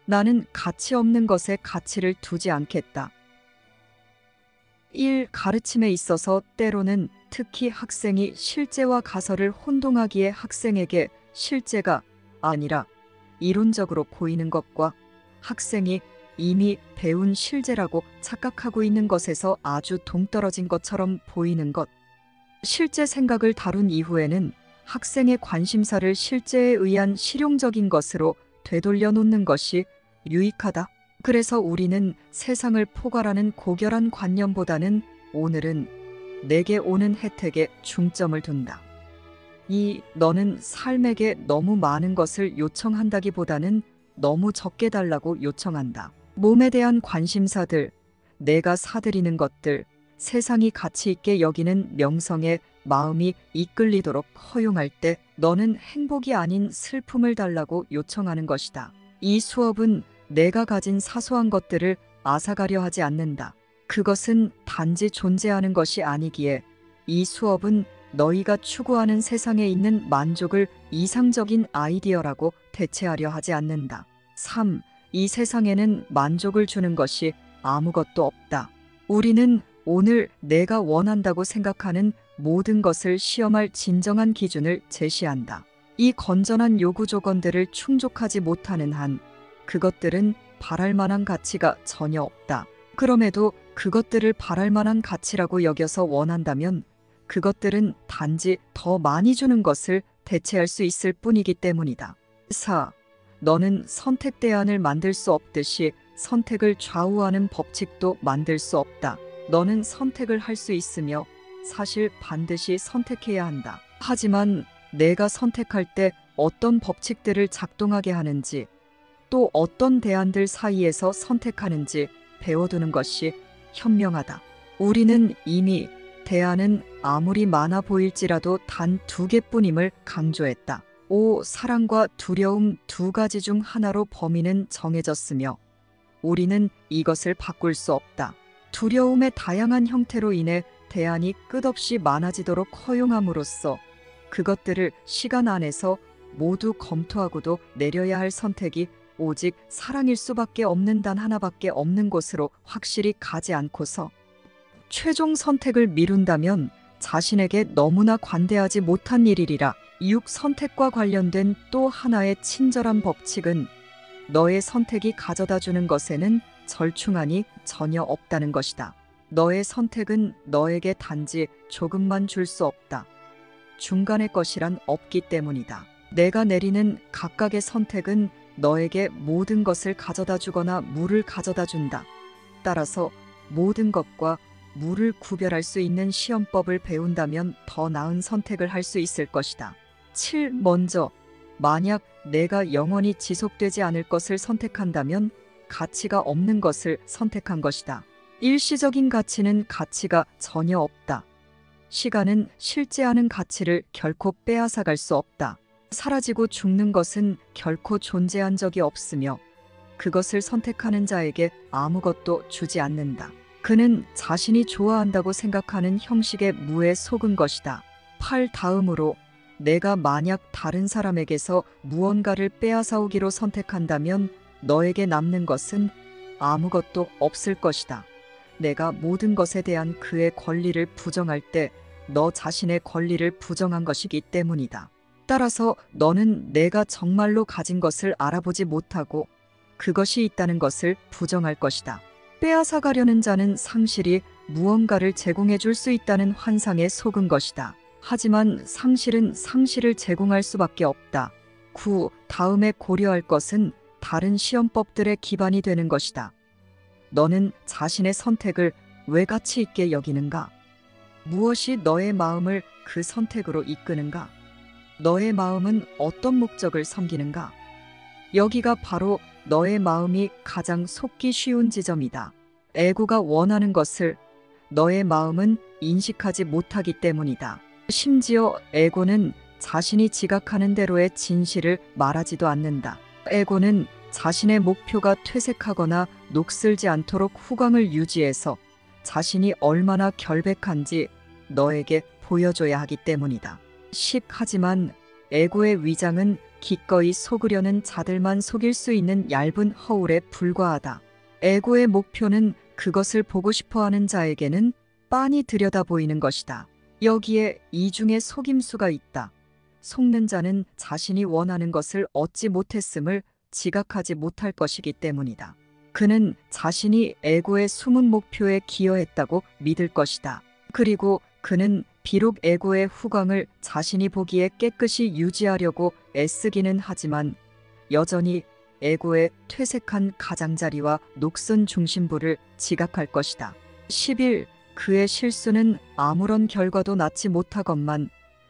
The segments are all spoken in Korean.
나는 가치 없는 것에 가치를 두지 않겠다. 1. 가르침에 있어서 때로는 특히 학생이 실제와 가설을 혼동하기에 학생에게 실제가 아니라 이론적으로 보이는 것과 학생이 이미 배운 실제라고 착각하고 있는 것에서 아주 동떨어진 것처럼 보이는 것. 실제 생각을 다룬 이후에는 학생의 관심사를 실제에 의한 실용적인 것으로 되돌려 놓는 것이 유익하다. 그래서 우리는 세상을 포괄하는 고결한 관념보다는 오늘은 내게 오는 혜택에 중점을 둔다. 2. 너는 삶에게 너무 많은 것을 요청한다기보다는 너무 적게 달라고 요청한다. 몸에 대한 관심사들, 내가 사들이는 것들, 세상이 가치 있게 여기는 명성에 마음이 이끌리도록 허용할 때 너는 행복이 아닌 슬픔을 달라고 요청하는 것이다. 이 수업은 내가 가진 사소한 것들을 앗아가려 하지 않는다. 그것은 단지 존재하는 것이 아니기에 이 수업은 너희가 추구하는 세상에 있는 만족을 이상적인 아이디어라고 대체하려 하지 않는다. 3. 이 세상에는 만족을 주는 것이 아무것도 없다. 우리는 오늘 내가 원한다고 생각하는 모든 것을 시험할 진정한 기준을 제시한다. 이 건전한 요구 조건들을 충족하지 못하는 한 그것들은 바랄 만한 가치가 전혀 없다. 그럼에도 그것들을 바랄 만한 가치라고 여겨서 원한다면 그것들은 단지 더 많이 주는 것을 대체할 수 있을 뿐이기 때문이다. 4. 너는 선택 대안을 만들 수 없듯이 선택을 좌우하는 법칙도 만들 수 없다. 너는 선택을 할 수 있으며 사실 반드시 선택해야 한다. 하지만 내가 선택할 때 어떤 법칙들을 작동하게 하는지 또 어떤 대안들 사이에서 선택하는지 배워두는 것이 현명하다. 우리는 이미 대안은 아무리 많아 보일지라도 단 2개뿐임을 강조했다. 5. 사랑과 두려움 2가지 중 하나로 범위는 정해졌으며 우리는 이것을 바꿀 수 없다. 두려움의 다양한 형태로 인해 대안이 끝없이 많아지도록 허용함으로써 그것들을 시간 안에서 모두 검토하고도 내려야 할 선택이 오직 사랑일 수밖에 없는 단 하나밖에 없는 곳으로 확실히 가지 않고서 최종 선택을 미룬다면 자신에게 너무나 관대하지 못한 일이리라. 6. 선택과 관련된 또 하나의 친절한 법칙은 너의 선택이 가져다주는 것에는 절충안이 전혀 없다는 것이다. 너의 선택은 너에게 단지 조금만 줄 수 없다. 중간의 것이란 없기 때문이다. 내가 내리는 각각의 선택은 너에게 모든 것을 가져다 주거나 물을 가져다 준다. 따라서 모든 것과 물을 구별할 수 있는 시험법을 배운다면 더 나은 선택을 할 수 있을 것이다. 7. 먼저, 만약 내가 영원히 지속되지 않을 것을 선택한다면 가치가 없는 것을 선택한 것이다. 일시적인 가치는 가치가 전혀 없다. 시간은 실제하는 가치를 결코 빼앗아갈 수 없다. 사라지고 죽는 것은 결코 존재한 적이 없으며 그것을 선택하는 자에게 아무것도 주지 않는다. 그는 자신이 좋아한다고 생각하는 형식의 무에 속은 것이다. 8. 다음으로 내가 만약 다른 사람에게서 무언가를 빼앗아오기로 선택한다면 너에게 남는 것은 아무것도 없을 것이다. 내가 모든 것에 대한 그의 권리를 부정할 때 너 자신의 권리를 부정한 것이기 때문이다. 따라서 너는 내가 정말로 가진 것을 알아보지 못하고 그것이 있다는 것을 부정할 것이다. 빼앗아가려는 자는 상실이 무언가를 제공해 줄 수 있다는 환상에 속은 것이다. 하지만 상실은 상실을 제공할 수밖에 없다. 9. 다음에 고려할 것은 다른 시험법들의 기반이 되는 것이다. 너는 자신의 선택을 왜 가치 있게 여기는가? 무엇이 너의 마음을 그 선택으로 이끄는가? 너의 마음은 어떤 목적을 섬기는가? 여기가 바로 너의 마음이 가장 속기 쉬운 지점이다. 에고가 원하는 것을 너의 마음은 인식하지 못하기 때문이다. 심지어 에고는 자신이 지각하는 대로의 진실을 말하지도 않는다. 에고는 자신의 목표가 퇴색하거나 녹슬지 않도록 후광을 유지해서 자신이 얼마나 결백한지 너에게 보여줘야 하기 때문이다. 10. 하지만 에고의 위장은 기꺼이 속으려는 자들만 속일 수 있는 얇은 허울에 불과하다. 에고의 목표는 그것을 보고 싶어하는 자에게는 빤히 들여다 보이는 것이다. 여기에 이중의 속임수가 있다. 속는 자는 자신이 원하는 것을 얻지 못했음을 지각하지 못할 것이기 때문이다. 그는 자신이 에고의 숨은 목표에 기여했다고 믿을 것이다. 그리고 그는 비록 에고의 후광을 자신이 보기에 깨끗이 유지하려고 애쓰기는 하지만 여전히 에고의 퇴색한 가장자리와 녹슨 중심부를 지각할 것이다. 10일 그의 실수는 아무런 결과도 낳지 못하건만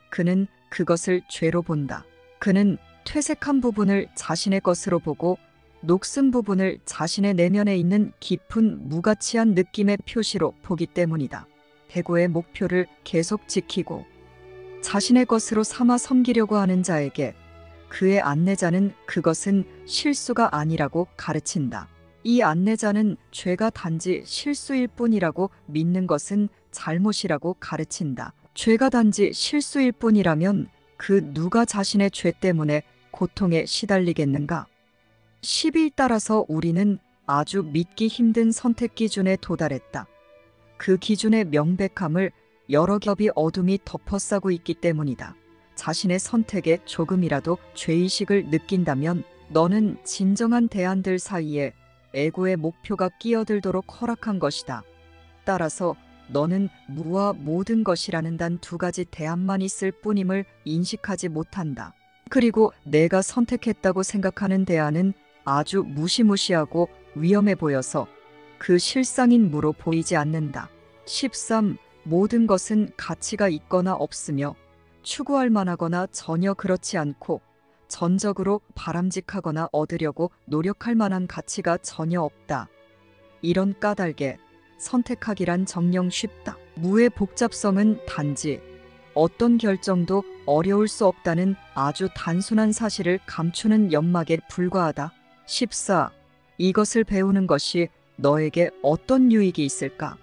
그는 그것을 죄로 본다. 그는 퇴색한 부분을 자신의 것으로 보고 녹슨 부분을 자신의 내면에 있는 깊은 무가치한 느낌의 표시로 보기 때문이다. 에고의 목표를 계속 지키고 자신의 것으로 삼아 섬기려고 하는 자에게 그의 안내자는 그것은 실수가 아니라고 가르친다. 이 안내자는 죄가 단지 실수일 뿐이라고 믿는 것은 잘못이라고 가르친다. 죄가 단지 실수일 뿐이라면 그 누가 자신의 죄 때문에 고통에 시달리겠는가? 10일 따라서 우리는 아주 믿기 힘든 선택 기준에 도달했다. 그 기준의 명백함을 여러 겹이 어둠이 덮어싸고 있기 때문이다. 자신의 선택에 조금이라도 죄의식을 느낀다면 너는 진정한 대안들 사이에 에고의 목표가 끼어들도록 허락한 것이다. 따라서 너는 무와 모든 것이라는 단 두 가지 대안만 있을 뿐임을 인식하지 못한다. 그리고 내가 선택했다고 생각하는 대안은 아주 무시무시하고 위험해 보여서 그 실상인 무로 보이지 않는다. 13. 모든 것은 가치가 있거나 없으며 추구할 만하거나 전혀 그렇지 않고 전적으로 바람직하거나 얻으려고 노력할 만한 가치가 전혀 없다. 이런 까닭에 선택하기란 정녕 쉽다. 무의 복잡성은 단지 어떤 결정도 어려울 수 없다는 아주 단순한 사실을 감추는 연막에 불과하다. 14. 이것을 배우는 것이 너에게 어떤 유익이 있을까?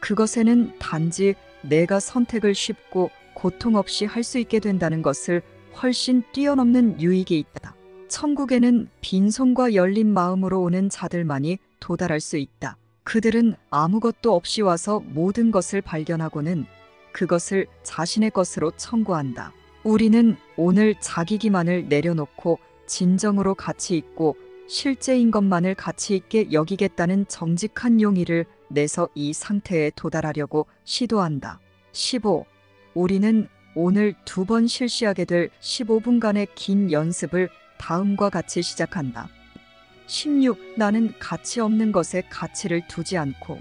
그것에는 단지 내가 선택을 쉽고 고통 없이 할 수 있게 된다는 것을 훨씬 뛰어넘는 유익이 있다. 천국에는 빈손과 열린 마음으로 오는 자들만이 도달할 수 있다. 그들은 아무것도 없이 와서 모든 것을 발견하고는 그것을 자신의 것으로 청구한다. 우리는 오늘 자기 기만을 내려놓고 진정으로 가치 있고 실제인 것만을 가치 있게 여기겠다는 정직한 용의를 내서 이 상태에 도달하려고 시도한다. 15. 우리는 오늘 2번 실시하게 될 15분간의 긴 연습을 다음과 같이 시작한다. 16. 나는 가치 없는 것에 가치를 두지 않고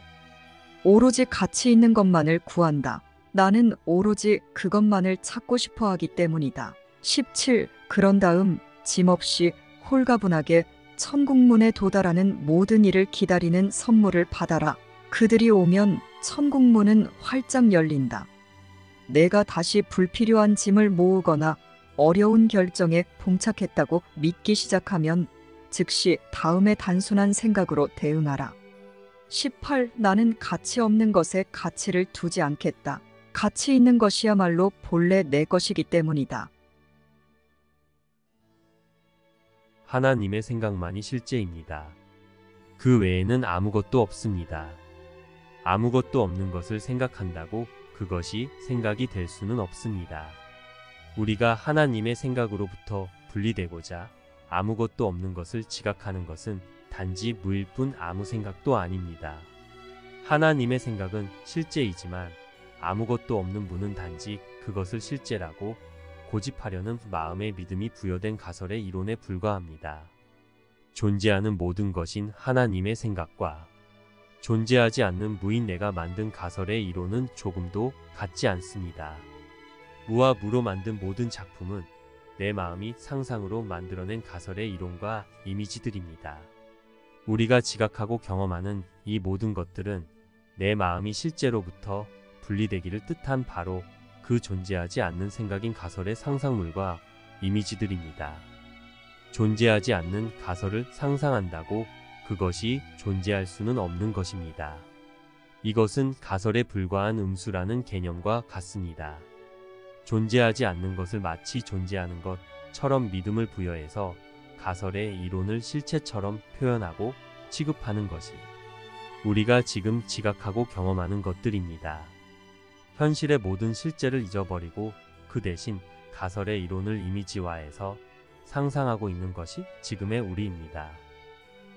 오로지 가치 있는 것만을 구한다. 나는 오로지 그것만을 찾고 싶어 하기 때문이다. 17. 그런 다음 짐없이 홀가분하게 천국문에 도달하는 모든 이를 기다리는 선물을 받아라. 그들이 오면 천국문은 활짝 열린다. 내가 다시 불필요한 짐을 모으거나 어려운 결정에 봉착했다고 믿기 시작하면 즉시 다음의 단순한 생각으로 대응하라. 18. 나는 가치 없는 것에 가치를 두지 않겠다. 가치 있는 것이야말로 본래 내 것이기 때문이다. 하나님의 생각만이 실제입니다. 그 외에는 아무것도 없습니다. 아무것도 없는 것을 생각한다고 그것이 생각이 될 수는 없습니다. 우리가 하나님의 생각으로부터 분리되고자 아무것도 없는 것을 지각하는 것은 단지 무일 뿐 아무 생각도 아닙니다. 하나님의 생각은 실제이지만 아무것도 없는 무는 단지 그것을 실제라고 고집하려는 마음의 믿음이 부여된 가설의 이론에 불과합니다. 존재하는 모든 것인 하나님의 생각과 존재하지 않는 무인 내가 만든 가설의 이론은 조금도 같지 않습니다. 무와 무로 만든 모든 작품은 내 마음이 상상으로 만들어낸 가설의 이론과 이미지들입니다. 우리가 지각하고 경험하는 이 모든 것들은 내 마음이 실제로부터 분리되기를 뜻한 바로 그 존재하지 않는 생각인 가설의 상상물과 이미지들입니다. 존재하지 않는 가설을 상상한다고 그것이 존재할 수는 없는 것입니다. 이것은 가설에 불과한 음수라는 개념과 같습니다. 존재하지 않는 것을 마치 존재하는 것, 실체처럼 믿음을 부여해서 가설의 이론을 실체처럼 표현하고 취급하는 것이 우리가 지금 지각하고 경험하는 것들입니다. 현실의 모든 실제를 잊어버리고 그 대신 가설의 이론을 이미지화해서 상상하고 있는 것이 지금의 우리입니다.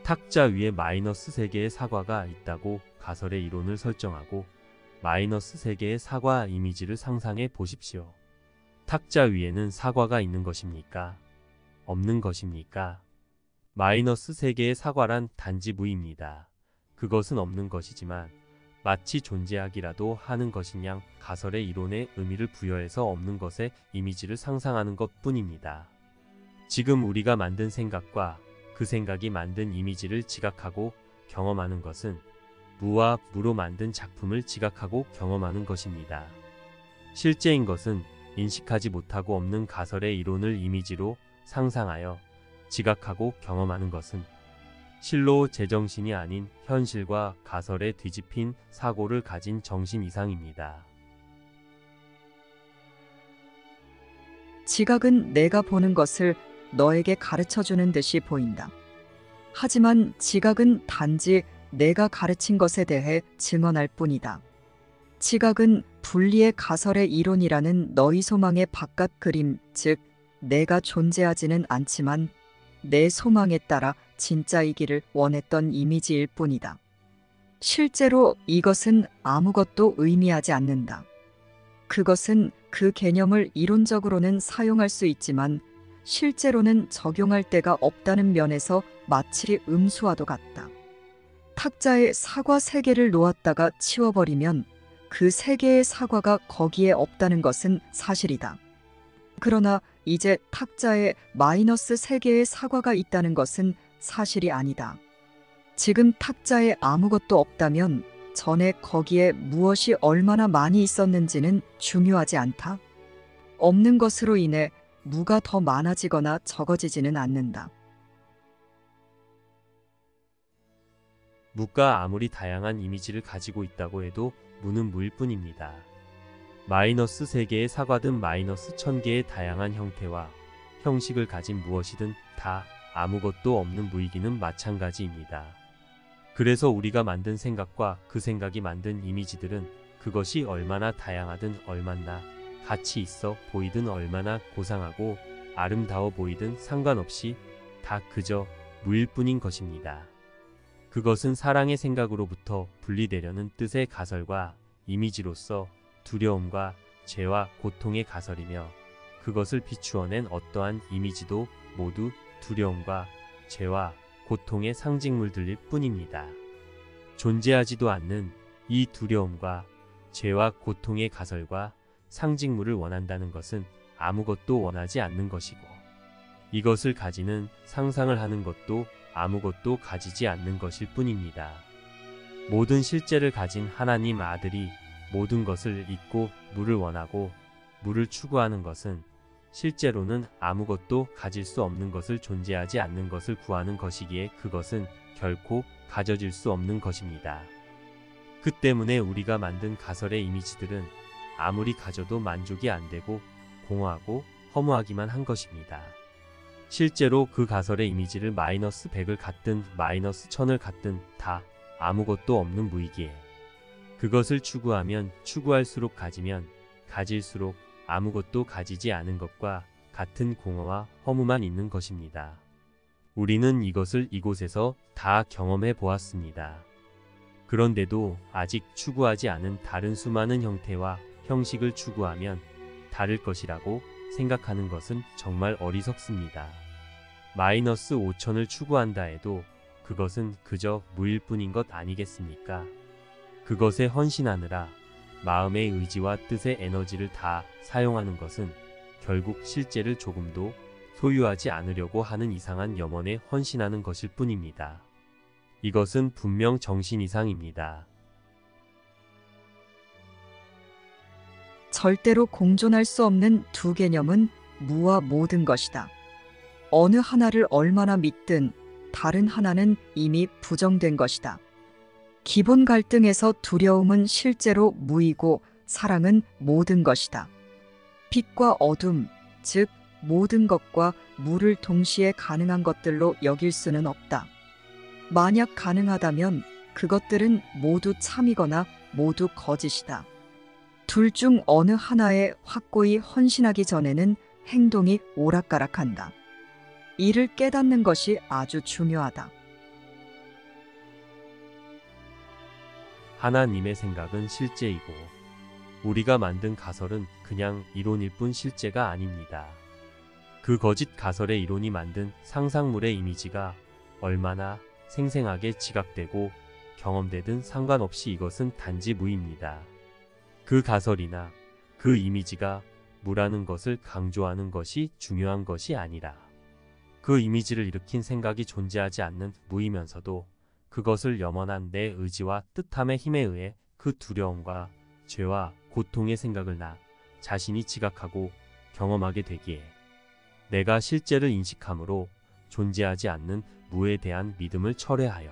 탁자 위에 마이너스 3개의 사과가 있다고 가설의 이론을 설정하고 마이너스 3개의 사과 이미지를 상상해 보십시오. 탁자 위에는 사과가 있는 것입니까? 없는 것입니까? 마이너스 3개의 사과란 단지 무입니다. 그것은 없는 것이지만 마치 존재하기라도 하는 것인 양 가설의 이론에 의미를 부여해서 없는 것의 이미지를 상상하는 것 뿐입니다. 지금 우리가 만든 생각과 그 생각이 만든 이미지를 지각하고 경험하는 것은 무와 무로 만든 작품을 지각하고 경험하는 것입니다. 실제인 것은 인식하지 못하고 없는 가설의 이론을 이미지로 상상하여 지각하고 경험하는 것은 실로 제정신이 아닌 현실과 가설에 뒤집힌 사고를 가진 정신 이상입니다. 지각은 내가 보는 것을 너에게 가르쳐주는 듯이 보인다. 하지만 지각은 단지 내가 가르친 것에 대해 증언할 뿐이다. 지각은 분리의 가설의 이론이라는 너희 소망의 바깥 그림, 즉 내가 존재하지는 않지만 내 소망에 따라 진짜이기를 원했던 이미지일 뿐이다. 실제로 이것은 아무것도 의미하지 않는다. 그것은 그 개념을 이론적으로는 사용할 수 있지만 실제로는 적용할 데가 없다는 면에서 마치 음수와도 같다. 탁자에 사과 3개를 놓았다가 치워버리면 그 3개의 사과가 거기에 없다는 것은 사실이다. 그러나 이제 탁자에 마이너스 3개의 사과가 있다는 것은 사실이 아니다. 지금 탁자에 아무것도 없다면 전에 거기에 무엇이 얼마나 많이 있었는지는 중요하지 않다. 없는 것으로 인해 무가 더 많아지거나 적어지지는 않는다. 무가 아무리 다양한 이미지를 가지고 있다고 해도 무는 무일 뿐입니다. 마이너스 3개의 사과든 마이너스 1000개의 다양한 형태와 형식을 가진 무엇이든 다 아무것도 없는 무이기는 마찬가지입니다. 그래서 우리가 만든 생각과 그 생각이 만든 이미지들은 그것이 얼마나 다양하든 얼마나 가치 있어 보이든 얼마나 고상하고 아름다워 보이든 상관없이 다 그저 무일 뿐인 것입니다. 그것은 사랑의 생각으로부터 분리되려는 뜻의 가설과 이미지로서 두려움과 죄와 고통의 가설이며 그것을 비추어낸 어떠한 이미지도 모두 두려움과 죄와 고통의 상징물들일 뿐입니다. 존재하지도 않는 이 두려움과 죄와 고통의 가설과 상징물을 원한다는 것은 아무것도 원하지 않는 것이고 이것을 가지는 상상을 하는 것도 아무것도 가지지 않는 것일 뿐입니다. 모든 실제를 가진 하나님 아들이 모든 것을 잊고 무를 원하고 무를 추구하는 것은 실제로는 아무것도 가질 수 없는 것을 존재하지 않는 것을 구하는 것이기에 그것은 결코 가져질 수 없는 것입니다. 그 때문에 우리가 만든 가설의 이미지들은 아무리 가져도 만족이 안 되고 공허하고 허무하기만 한 것입니다. 실제로 그 가설의 이미지를 마이너스 100을 갖든 마이너스 1000을 갖든 다 아무것도 없는 무이기에 그것을 추구하면 추구할수록 가지면 가질수록 아무것도 가지지 않은 것과 같은 공허와 허무만 있는 것입니다. 우리는 이것을 이곳에서 다 경험해 보았습니다. 그런데도 아직 추구하지 않은 다른 수많은 형태와 형식을 추구하면 다를 것이라고 생각하는 것은 정말 어리석습니다. 마이너스 5000을 추구한다 해도 그것은 그저 무일 뿐인 것 아니겠습니까? 그것에 헌신하느라 마음의 의지와 뜻의 에너지를 다 사용하는 것은 결국 실제를 조금도 소유하지 않으려고 하는 이상한 염원에 헌신하는 것일 뿐입니다. 이것은 분명 정신 이상입니다. 절대로 공존할 수 없는 두 개념은 무와 모든 것이다. 어느 하나를 얼마나 믿든 다른 하나는 이미 부정된 것이다. 기본 갈등에서 두려움은 실제로 무이고 사랑은 모든 것이다. 빛과 어둠, 즉 모든 것과 무를 동시에 가능한 것들로 여길 수는 없다. 만약 가능하다면 그것들은 모두 참이거나 모두 거짓이다. 둘 중 어느 하나에 확고히 헌신하기 전에는 행동이 오락가락한다. 이를 깨닫는 것이 아주 중요하다. 하나님의 생각은 실제이고 우리가 만든 가설은 그냥 이론일 뿐 실제가 아닙니다. 그 거짓 가설의 이론이 만든 상상물의 이미지가 얼마나 생생하게 지각되고 경험되든 상관없이 이것은 단지 무입니다. 그 가설이나 그 이미지가 무라는 것을 강조하는 것이 중요한 것이 아니라 그 이미지를 일으킨 생각이 존재하지 않는 무이면서도 그것을 염원한 내 의지와 뜻함의 힘에 의해 그 두려움과 죄와 고통의 생각을 나 자신이 지각하고 경험하게 되기에 내가 실제를 인식함으로 존재하지 않는 무에 대한 믿음을 철회하여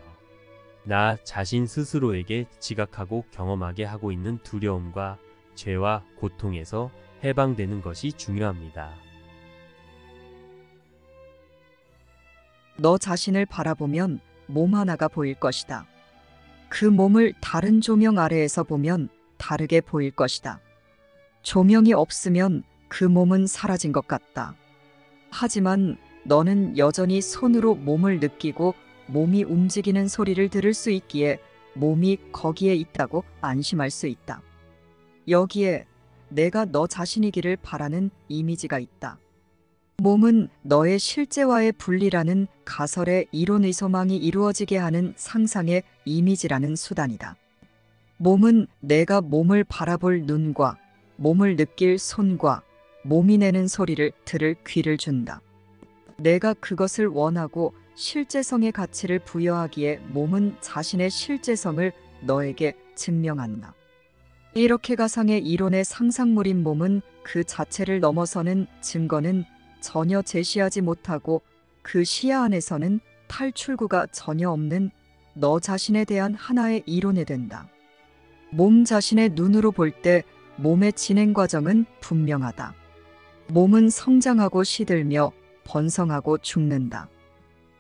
나 자신 스스로에게 지각하고 경험하게 하고 있는 두려움과 죄와 고통에서 해방되는 것이 중요합니다. 너 자신을 바라보면 몸 하나가 보일 것이다. 그 몸을 다른 조명 아래에서 보면 다르게 보일 것이다. 조명이 없으면 그 몸은 사라진 것 같다. 하지만 너는 여전히 손으로 몸을 느끼고 몸이 움직이는 소리를 들을 수 있기에 몸이 거기에 있다고 안심할 수 있다. 여기에 내가 너 자신이기를 바라는 이미지가 있다. 몸은 너의 실제와의 분리라는 가설의 이론의 소망이 이루어지게 하는 상상의 이미지라는 수단이다. 몸은 내가 몸을 바라볼 눈과 몸을 느낄 손과 몸이 내는 소리를 들을 귀를 준다. 내가 그것을 원하고 실제성의 가치를 부여하기에 몸은 자신의 실제성을 너에게 증명한다. 이렇게 가상의 이론의 상상물인 몸은 그 자체를 넘어서는 증거는 전혀 제시하지 못하고 그 시야 안에서는 탈출구가 전혀 없는 너 자신에 대한 하나의 이론이 된다. 몸 자신의 눈으로 볼 때 몸의 진행 과정은 분명하다. 몸은 성장하고 시들며 번성하고 죽는다.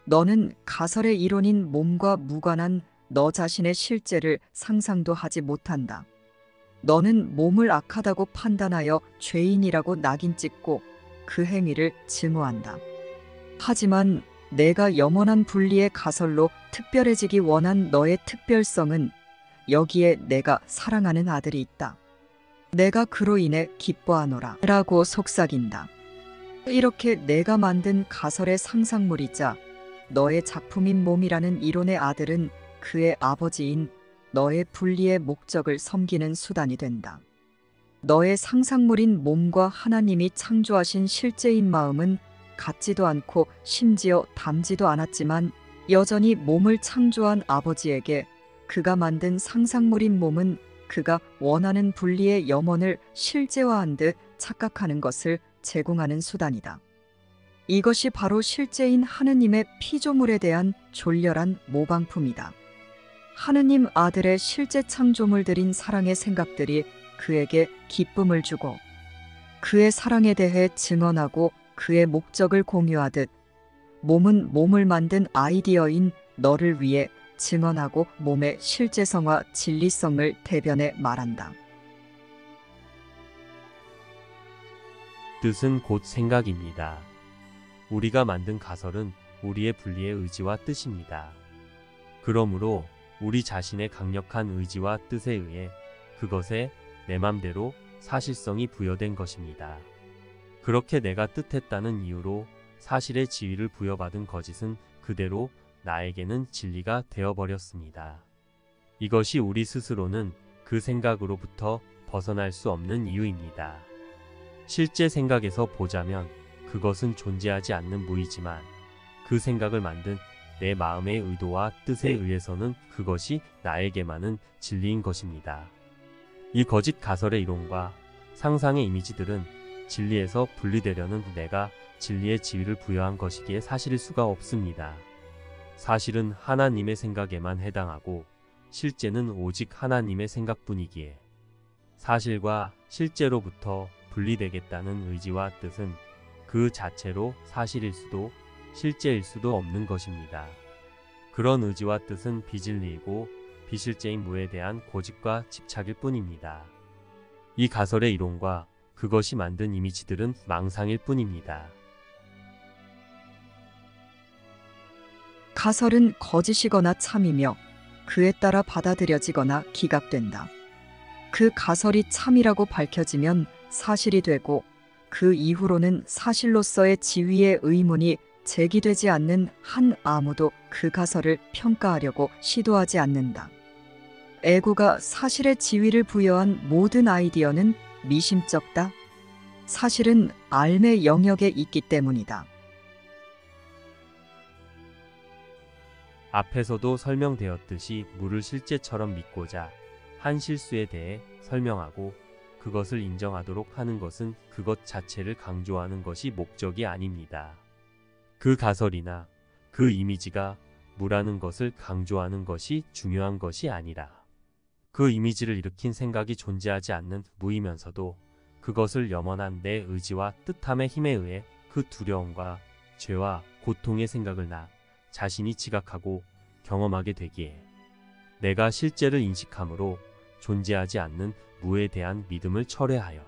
너는 가설의 이론인 몸과 무관한 너 자신의 실제를 상상도 하지 못한다. 너는 몸을 악하다고 판단하여 죄인이라고 낙인 찍고 그 행위를 증오한다. 하지만 내가 영원한 분리의 가설로 특별해지기 원한 너의 특별성은 여기에 내가 사랑하는 아들이 있다. 내가 그로 인해 기뻐하노라 라고 속삭인다. 이렇게 내가 만든 가설의 상상물이자 너의 작품인 몸이라는 이론의 아들은 그의 아버지인 너의 분리의 목적을 섬기는 수단이 된다. 너의 상상물인 몸과 하나님이 창조하신 실제인 마음은 같지도 않고 심지어 닮지도 않았지만 여전히 몸을 창조한 아버지에게 그가 만든 상상물인 몸은 그가 원하는 분리의 염원을 실제화한 듯 착각하는 것을 제공하는 수단이다. 이것이 바로 실제인 하느님의 피조물에 대한 졸렬한 모방품이다. 하느님 아들의 실제 창조물들인 사랑의 생각들이 그에게 기쁨을 주고 그의 사랑에 대해 증언하고 그의 목적을 공유하듯 몸은 몸을 만든 아이디어인 너를 위해 증언하고 몸의 실제성과 진리성을 대변해 말한다. 뜻은 곧 생각입니다. 우리가 만든 가설은 우리의 분리의 의지와 뜻입니다. 그러므로 우리 자신의 강력한 의지와 뜻에 의해 그것에 내 맘대로 사실성이 부여된 것입니다. 그렇게 내가 뜻했다는 이유로 사실의 지위를 부여받은 거짓은 그대로 나에게는 진리가 되어버렸습니다. 이것이 우리 스스로는 그 생각으로부터 벗어날 수 없는 이유입니다. 실제 생각에서 보자면 그것은 존재하지 않는 무이지만 그 생각을 만든 내 마음의 의도와 뜻에 의해서는 그것이 나에게만은 진리인 것입니다. 이 거짓 가설의 이론과 상상의 이미지들은 진리에서 분리되려는 내가 진리의 지위를 부여한 것이기에 사실일 수가 없습니다. 사실은 하나님의 생각에만 해당하고 실제는 오직 하나님의 생각뿐이기에 사실과 실제로부터 분리되겠다는 의지와 뜻은 그 자체로 사실일 수도 실제일 수도 없는 것입니다. 그런 의지와 뜻은 비진리이고 비실제인 무에 대한 고집과 집착일 뿐입니다. 이 가설의 이론과 그것이 만든 이미지들은 망상일 뿐입니다. 가설은 거짓이거나 참이며 그에 따라 받아들여지거나 기각된다. 그 가설이 참이라고 밝혀지면 사실이 되고 그 이후로는 사실로서의 지위의 의문이 제기되지 않는 한 아무도 그 가설을 평가하려고 시도하지 않는다. 애고가 사실의 지위를 부여한 모든 아이디어는 미심쩍다. 사실은 알의 영역에 있기 때문이다. 앞에서도 설명되었듯이 무를 실제처럼 믿고자 한 실수에 대해 설명하고 그것을 인정하도록 하는 것은 그것 자체를 강조하는 것이 목적이 아닙니다. 그 가설이나 그 이미지가 무라는 것을 강조하는 것이 중요한 것이 아니라 그 이미지를 일으킨 생각이 존재하지 않는 무이면서도 그것을 염원한 내 의지와 뜻함의 힘에 의해 그 두려움과 죄와 고통의 생각을 나 자신이 지각하고 경험하게 되기에 내가 실제를 인식함으로 존재하지 않는 무에 대한 믿음을 철회하여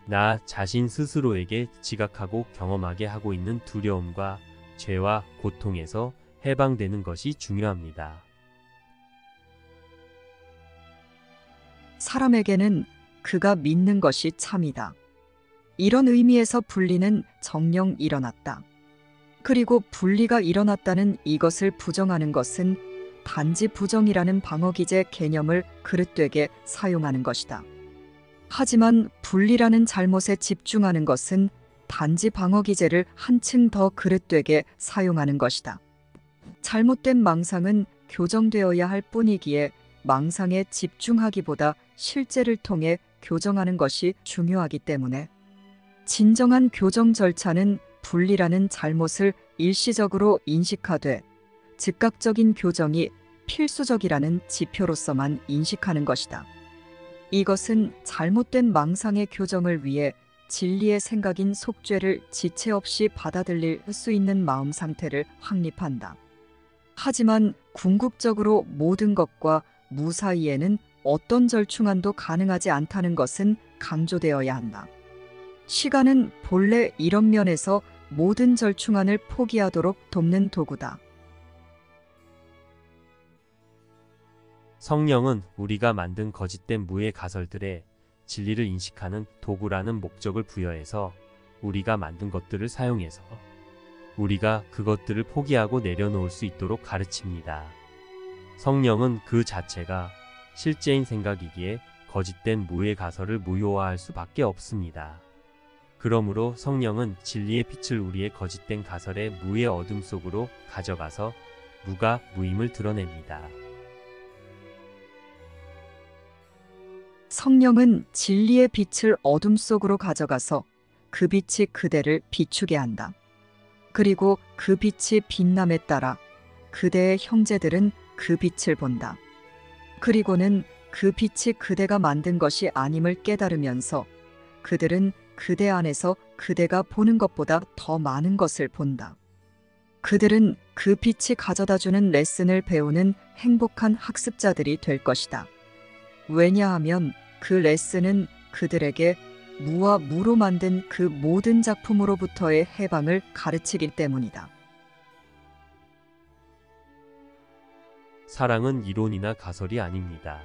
나 자신 스스로에게 지각하고 경험하게 하고 있는 두려움과 죄와 고통에서 해방되는 것이 중요합니다. 사람에게는 그가 믿는 것이 참이다. 이런 의미에서 분리는 정령 일어났다. 그리고 분리가 일어났다는 이것을 부정하는 것은 단지 부정이라는 방어기제 개념을 그릇되게 사용하는 것이다. 하지만 분리라는 잘못에 집중하는 것은 단지 방어기제를 한층 더 그릇되게 사용하는 것이다. 잘못된 망상은 교정되어야 할 뿐이기에 망상에 집중하기보다 실제를 통해 교정하는 것이 중요하기 때문에 진정한 교정 절차는 분리라는 잘못을 일시적으로 인식하되 즉각적인 교정이 필수적이라는 지표로서만 인식하는 것이다. 이것은 잘못된 망상의 교정을 위해 진리의 생각인 속죄를 지체 없이 받아들일 수 있는 마음 상태를 확립한다. 하지만 궁극적으로 모든 것과 무 사이에는 어떤 절충안도 가능하지 않다는 것은 강조되어야 한다. 시간은 본래 이런 면에서 모든 절충안을 포기하도록 돕는 도구다. 성령은 우리가 만든 거짓된 무의 가설들에 진리를 인식하는 도구라는 목적을 부여해서 우리가 만든 것들을 사용해서 우리가 그것들을 포기하고 내려놓을 수 있도록 가르칩니다. 성령은 그 자체가 실제인 생각이기에 거짓된 무의 가설을 무효화할 수밖에 없습니다. 그러므로 성령은 진리의 빛을 우리의 거짓된 가설의 무의 어둠 속으로 가져가서 무가 무임을 드러냅니다. 성령은 진리의 빛을 어둠 속으로 가져가서 그 빛이 그대를 비추게 한다. 그리고 그 빛이 빛남에 따라 그대의 형제들은 그 빛을 본다. 그리고는 그 빛이 그대가 만든 것이 아님을 깨달으면서 그들은 그대 안에서 그대가 보는 것보다 더 많은 것을 본다. 그들은 그 빛이 가져다주는 레슨을 배우는 행복한 학습자들이 될 것이다. 왜냐하면 그 레슨은 그들에게 무와 무로 만든 그 모든 작품으로부터의 해방을 가르치기 때문이다. 사랑은 이론이나 가설이 아닙니다.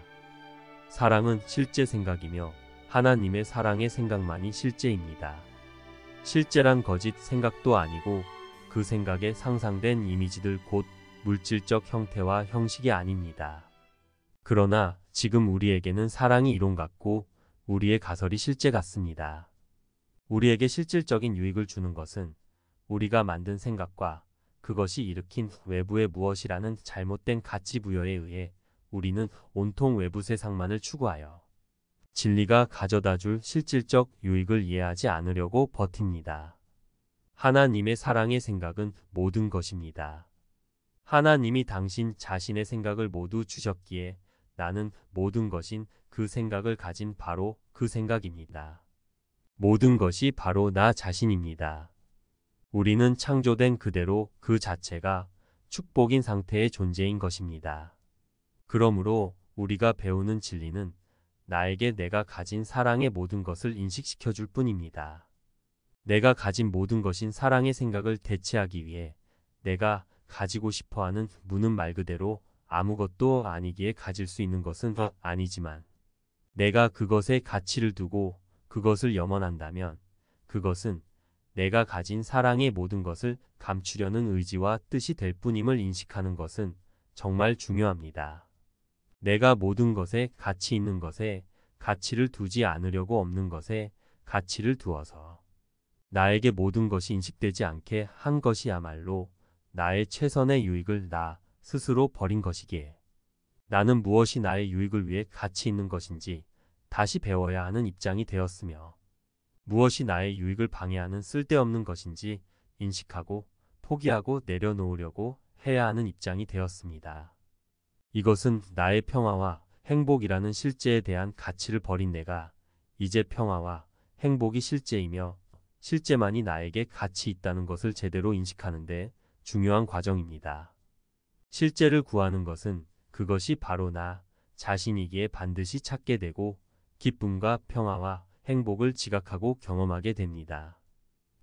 사랑은 실제 생각이며 하나님의 사랑의 생각만이 실제입니다. 실제란 거짓 생각도 아니고 그 생각에 상상된 이미지들 곧 물질적 형태와 형식이 아닙니다. 그러나 지금 우리에게는 사랑이 이론 같고 우리의 가설이 실제 같습니다. 우리에게 실질적인 유익을 주는 것은 우리가 만든 생각과 그것이 일으킨 외부의 무엇이라는 잘못된 가치 부여에 의해 우리는 온통 외부 세상만을 추구하여 진리가 가져다줄 실질적 유익을 이해하지 않으려고 버팁니다. 하나님의 사랑의 생각은 모든 것입니다. 하나님이 당신 자신의 생각을 모두 주셨기에 나는 모든 것인 그 생각을 가진 바로 그 생각입니다. 모든 것이 바로 나 자신입니다. 우리는 창조된 그대로 그 자체가 축복인 상태의 존재인 것입니다. 그러므로 우리가 배우는 진리는 나에게 내가 가진 사랑의 모든 것을 인식시켜 줄 뿐입니다. 내가 가진 모든 것인 사랑의 생각을 대체하기 위해 내가 가지고 싶어 하는 무는 말 그대로 아무것도 아니기에 가질 수 있는 것은 아니지만 내가 그것에 가치를 두고 그것을 염원한다면 그것은 내가 가진 사랑의 모든 것을 감추려는 의지와 뜻이 될 뿐임을 인식하는 것은 정말 중요합니다. 내가 모든 것에 가치 있는 것에 가치를 두지 않으려고 없는 것에 가치를 두어서 나에게 모든 것이 인식되지 않게 한 것이야말로 나의 최선의 유익을 나 스스로 버린 것이기에 나는 무엇이 나의 유익을 위해 가치 있는 것인지 다시 배워야 하는 입장이 되었으며 무엇이 나의 유익을 방해하는 쓸데없는 것인지 인식하고 포기하고 내려놓으려고 해야 하는 입장이 되었습니다. 이것은 나의 평화와 행복이라는 실제에 대한 가치를 버린 내가 이제 평화와 행복이 실제이며 실제만이 나에게 가치 있다는 것을 제대로 인식하는데 중요한 과정입니다. 실제를 구하는 것은 그것이 바로 나 자신이기에 반드시 찾게 되고 기쁨과 평화와 행복을 지각하고 경험하게 됩니다.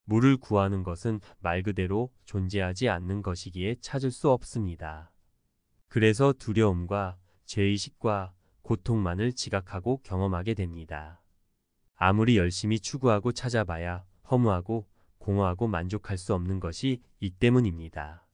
물을 구하는 것은 말 그대로 존재하지 않는 것이기에 찾을 수 없습니다. 그래서 두려움과 죄의식과 고통만을 지각하고 경험하게 됩니다. 아무리 열심히 추구하고 찾아봐야 허무하고 공허하고 만족할 수 없는 것이 이 때문입니다.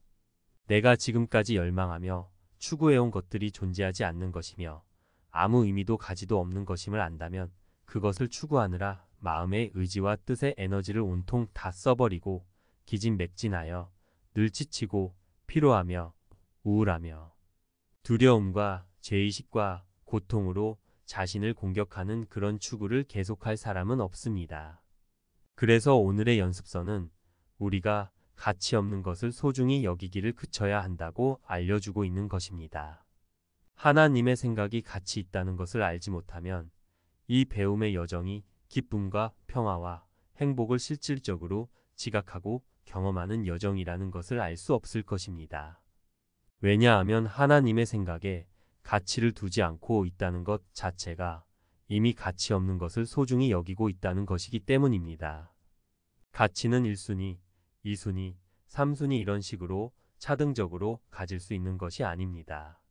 내가 지금까지 열망하며 추구해온 것들이 존재하지 않는 것이며 아무 의미도 가지도 없는 것임을 안다면 그것을 추구하느라 마음의 의지와 뜻의 에너지를 온통 다 써버리고 기진맥진하여 늘 지치고 피로하며 우울하며 두려움과 죄의식과 고통으로 자신을 공격하는 그런 추구를 계속할 사람은 없습니다. 그래서 오늘의 연습서는 우리가 가치 없는 것을 소중히 여기기를 그쳐야 한다고 알려주고 있는 것입니다. 하나님의 생각이 가치 있다는 것을 알지 못하면 이 배움의 여정이 기쁨과 평화와 행복을 실질적으로 지각하고 경험하는 여정이라는 것을 알 수 없을 것입니다. 왜냐하면 하나님의 생각에 가치를 두지 않고 있다는 것 자체가 이미 가치 없는 것을 소중히 여기고 있다는 것이기 때문입니다. 가치는 1순위, 2순위, 3순위 이런 식으로 차등적으로 가질 수 있는 것이 아닙니다.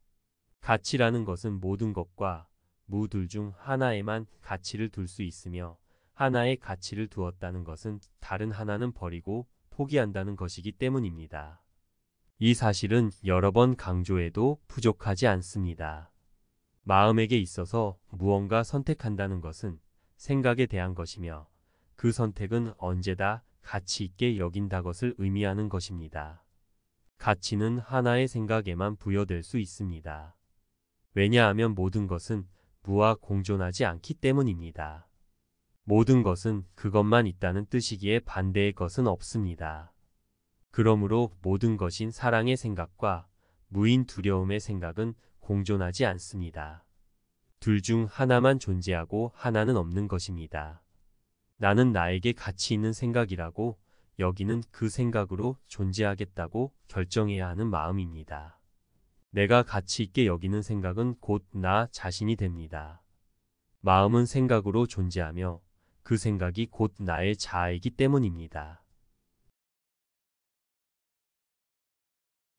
가치라는 것은 모든 것과 무 둘 중 하나에만 가치를 둘 수 있으며 하나에 가치를 두었다는 것은 다른 하나는 버리고 포기한다는 것이기 때문입니다. 이 사실은 여러 번 강조해도 부족하지 않습니다. 마음에게 있어서 무언가 선택한다는 것은 생각에 대한 것이며 그 선택은 언제다 가치 있게 여긴다 것을 의미하는 것입니다. 가치는 하나의 생각에만 부여될 수 있습니다. 왜냐하면 모든 것은 무와 공존하지 않기 때문입니다. 모든 것은 그것만 있다는 뜻이기에 반대의 것은 없습니다. 그러므로 모든 것인 사랑의 생각과 무인 두려움의 생각은 공존하지 않습니다. 둘 중 하나만 존재하고 하나는 없는 것입니다. 나는 나에게 가치 있는 생각이라고 여기는 그 생각으로 존재하겠다고 결정해야 하는 마음입니다. 내가 가치 있게 여기는 생각은 곧 나 자신이 됩니다. 마음은 생각으로 존재하며 그 생각이 곧 나의 자아이기 때문입니다.